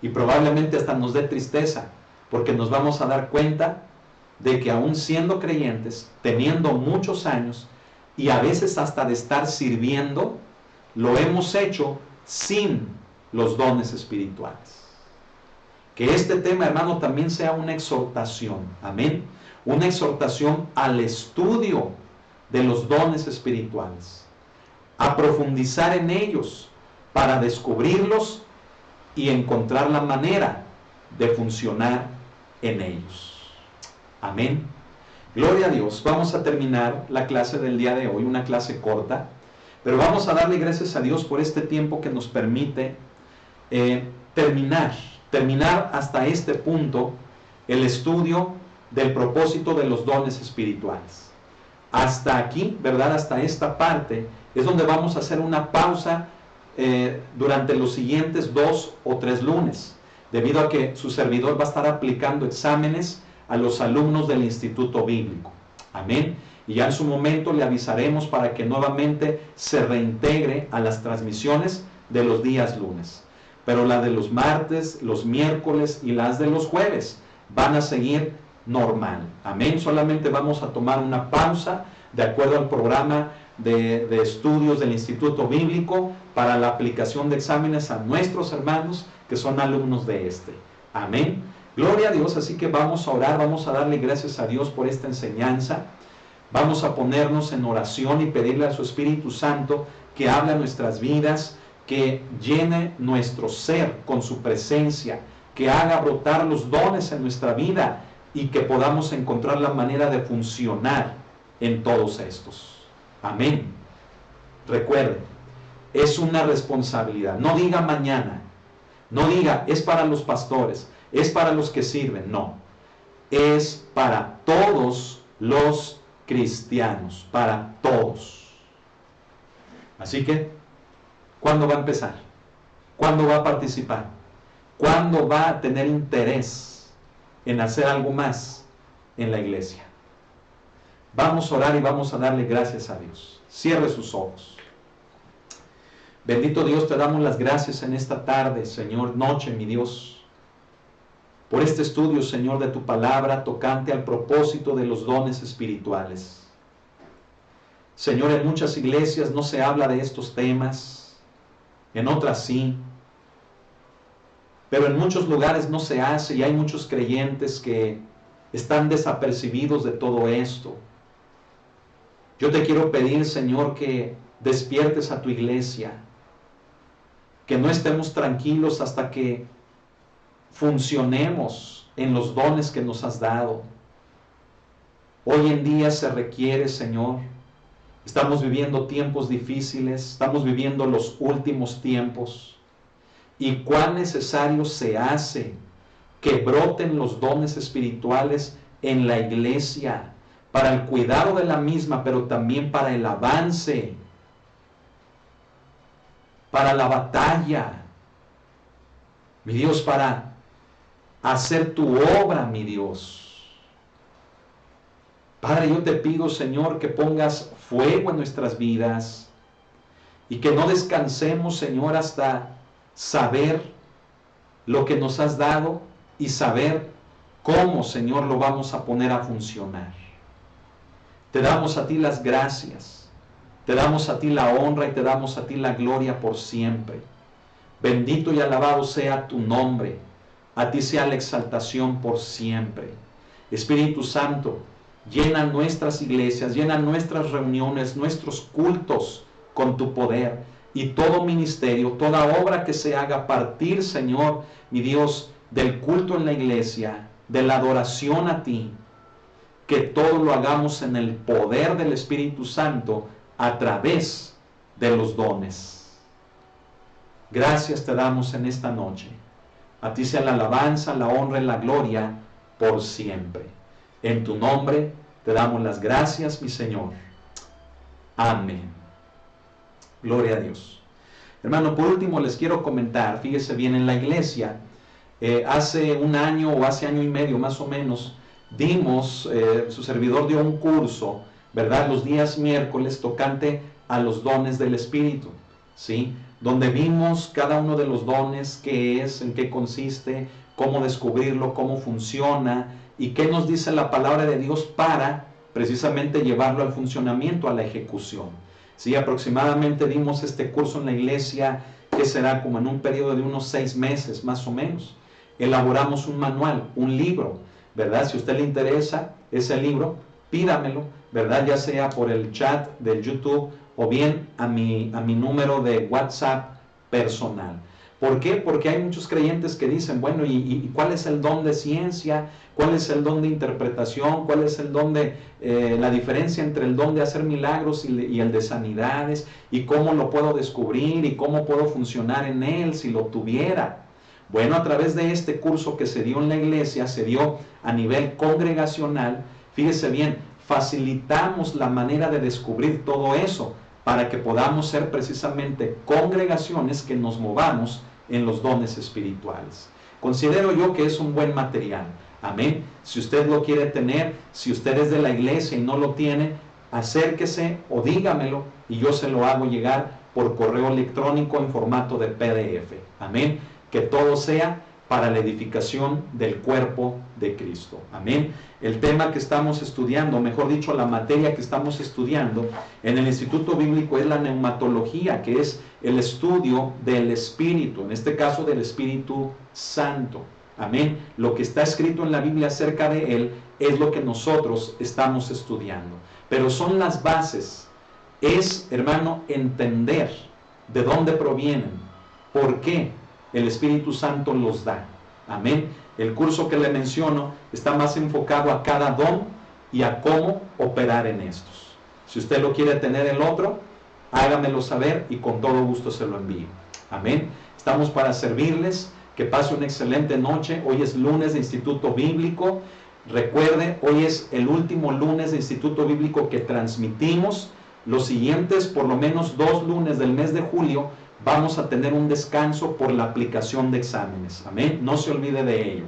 y probablemente hasta nos dé tristeza, porque nos vamos a dar cuenta de que aún siendo creyentes, teniendo muchos años y a veces hasta de estar sirviendo, lo hemos hecho sin los dones espirituales. Que este tema, hermano, también sea una exhortación, amén, una exhortación al estudio de los dones espirituales, a profundizar en ellos para descubrirlos y encontrar la manera de funcionar en ellos. Amén. Gloria a Dios. Vamos a terminar la clase del día de hoy, una clase corta, pero vamos a darle gracias a Dios por este tiempo que nos permite terminar hasta este punto el estudio del propósito de los dones espirituales. Hasta aquí, ¿verdad? Hasta esta parte es donde vamos a hacer una pausa durante los siguientes 2 o 3 lunes, debido a que su servidor va a estar aplicando exámenes a los alumnos del Instituto Bíblico. Amén. Y ya en su momento le avisaremos para que nuevamente se reintegre a las transmisiones de los días lunes. Pero la de los martes, los miércoles y las de los jueves van a seguir normal. Amén. Solamente vamos a tomar una pausa de acuerdo al programa de estudios del Instituto Bíblico para la aplicación de exámenes a nuestros hermanos que son alumnos de este. Amén. Gloria a Dios. Así que vamos a orar, vamos a darle gracias a Dios por esta enseñanza. Vamos a ponernos en oración y pedirle a su Espíritu Santo que hable a nuestras vidas, que llene nuestro ser con su presencia, que haga brotar los dones en nuestra vida y que podamos encontrar la manera de funcionar en todos estos. Amén. Recuerde, es una responsabilidad. No diga mañana, no diga es para los pastores, es para los que sirven. No, es para todos los cristianos, para todos. Así que, ¿cuándo va a empezar? ¿Cuándo va a participar? ¿Cuándo va a tener interés en hacer algo más en la iglesia? Vamos a orar y vamos a darle gracias a Dios. Cierre sus ojos. Bendito Dios, te damos las gracias en esta tarde, Señor, noche, mi Dios, por este estudio, Señor, de tu palabra tocante al propósito de los dones espirituales. Señor, en muchas iglesias no se habla de estos temas, en otras sí, pero en muchos lugares no se hace y hay muchos creyentes que están desapercibidos de todo esto. Yo te quiero pedir, Señor, que despiertes a tu iglesia, que no estemos tranquilos hasta que funcionemos en los dones que nos has dado. Hoy en día se requiere, Señor, estamos viviendo tiempos difíciles, estamos viviendo los últimos tiempos, y cuán necesario se hace que broten los dones espirituales en la iglesia, para el cuidado de la misma, pero también para el avance, para la batalla, mi Dios, para hacer tu obra, mi Dios. Padre, yo te pido, Señor, que pongas fuego en nuestras vidas y que no descansemos, Señor, hasta saber lo que nos has dado y saber cómo, Señor, lo vamos a poner a funcionar. Te damos a ti las gracias, te damos a ti la honra y te damos a ti la gloria por siempre. Bendito y alabado sea tu nombre, a ti sea la exaltación por siempre. Espíritu Santo, llena nuestras iglesias, llena nuestras reuniones, nuestros cultos con tu poder, y todo ministerio, toda obra que se haga a partir, Señor, mi Dios, del culto en la iglesia, de la adoración a ti, que todo lo hagamos en el poder del Espíritu Santo a través de los dones. Gracias te damos en esta noche. A ti sea la alabanza, la honra y la gloria por siempre. En tu nombre te damos las gracias, mi Señor. Amén. Gloria a Dios. Hermano, por último les quiero comentar, fíjese bien, en la iglesia, hace un año o hace año y medio más o menos, su servidor dio un curso, ¿verdad? Los días miércoles tocante a los dones del Espíritu, ¿sí? Donde vimos cada uno de los dones, qué es, en qué consiste, cómo descubrirlo, cómo funciona y qué nos dice la palabra de Dios para precisamente llevarlo al funcionamiento, a la ejecución. Sí, aproximadamente dimos este curso en la iglesia, que será como en un periodo de unos 6 meses más o menos. Elaboramos un manual, un libro, ¿verdad? Si a usted le interesa ese libro, pídamelo, ¿verdad? Ya sea por el chat del YouTube o bien a mi número de WhatsApp personal. ¿Por qué? Porque hay muchos creyentes que dicen, bueno, ¿y cuál es el don de ciencia? ¿Cuál es el don de interpretación? ¿Cuál es el don de la diferencia entre el don de hacer milagros y el de sanidades? ¿Y cómo lo puedo descubrir? ¿Y cómo puedo funcionar en él si lo tuviera? Bueno, a través de este curso que se dio en la iglesia, se dio a nivel congregacional, fíjese bien, facilitamos la manera de descubrir todo eso para que podamos ser precisamente congregaciones que nos movamos en los dones espirituales. Considero yo que es un buen material. Amén. Si usted lo quiere tener, si usted es de la iglesia y no lo tiene, acérquese o dígamelo y yo se lo hago llegar por correo electrónico en formato de PDF. Amén. Que todo sea para la edificación del cuerpo de Cristo. Amén. El tema que estamos estudiando, mejor dicho, la materia que estamos estudiando en el Instituto Bíblico es la neumatología, que es el estudio del Espíritu, en este caso del Espíritu Santo. Amén. Lo que está escrito en la Biblia acerca de Él es lo que nosotros estamos estudiando. Pero son las bases. Es, hermano, entender de dónde provienen, por qué el Espíritu Santo los da. Amén. El curso que le menciono está más enfocado a cada don y a cómo operar en estos. Si usted lo quiere tener el otro, hágamelo saber y con todo gusto se lo envío. Amén. Estamos para servirles. Que pase una excelente noche. Hoy es lunes de Instituto Bíblico. Recuerde, hoy es el último lunes de Instituto Bíblico que transmitimos. Los siguientes, por lo menos 2 lunes del mes de julio, vamos a tener un descanso por la aplicación de exámenes. Amén. No se olvide de ello.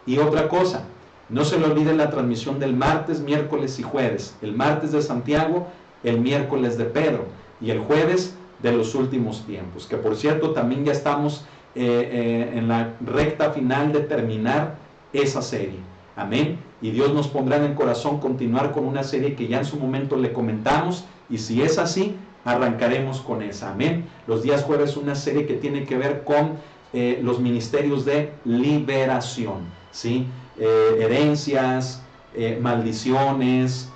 Y otra cosa, No se le olvide la transmisión del martes, miércoles y jueves. El martes de Santiago, el miércoles de Pedro y el jueves de los últimos tiempos. Que por cierto también ya estamos en la recta final de terminar esa serie. Amén. Y Dios nos pondrá en el corazón continuar con una serie que ya en su momento le comentamos, y si es así, arrancaremos con esa. Amén. Los días jueves una serie que tiene que ver con los ministerios de liberación, ¿sí? Herencias, maldiciones,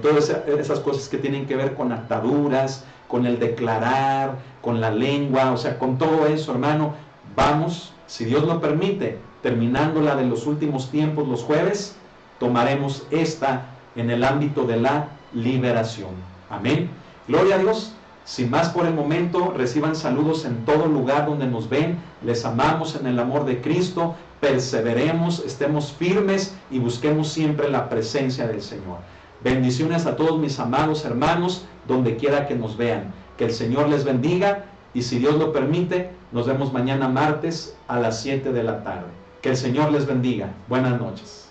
todas esas cosas que tienen que ver con ataduras, con el declarar, con la lengua, o sea, con todo eso, hermano. Vamos, si Dios lo permite, terminando la de los últimos tiempos los jueves, tomaremos esta en el ámbito de la liberación. Amén. Gloria a Dios. Sin más por el momento, reciban saludos en todo lugar donde nos ven. Les amamos en el amor de Cristo. Perseveremos, estemos firmes y busquemos siempre la presencia del Señor. Bendiciones a todos mis amados hermanos, donde quiera que nos vean. Que el Señor les bendiga, y si Dios lo permite, nos vemos mañana martes a las 7 de la tarde. Que el Señor les bendiga. Buenas noches.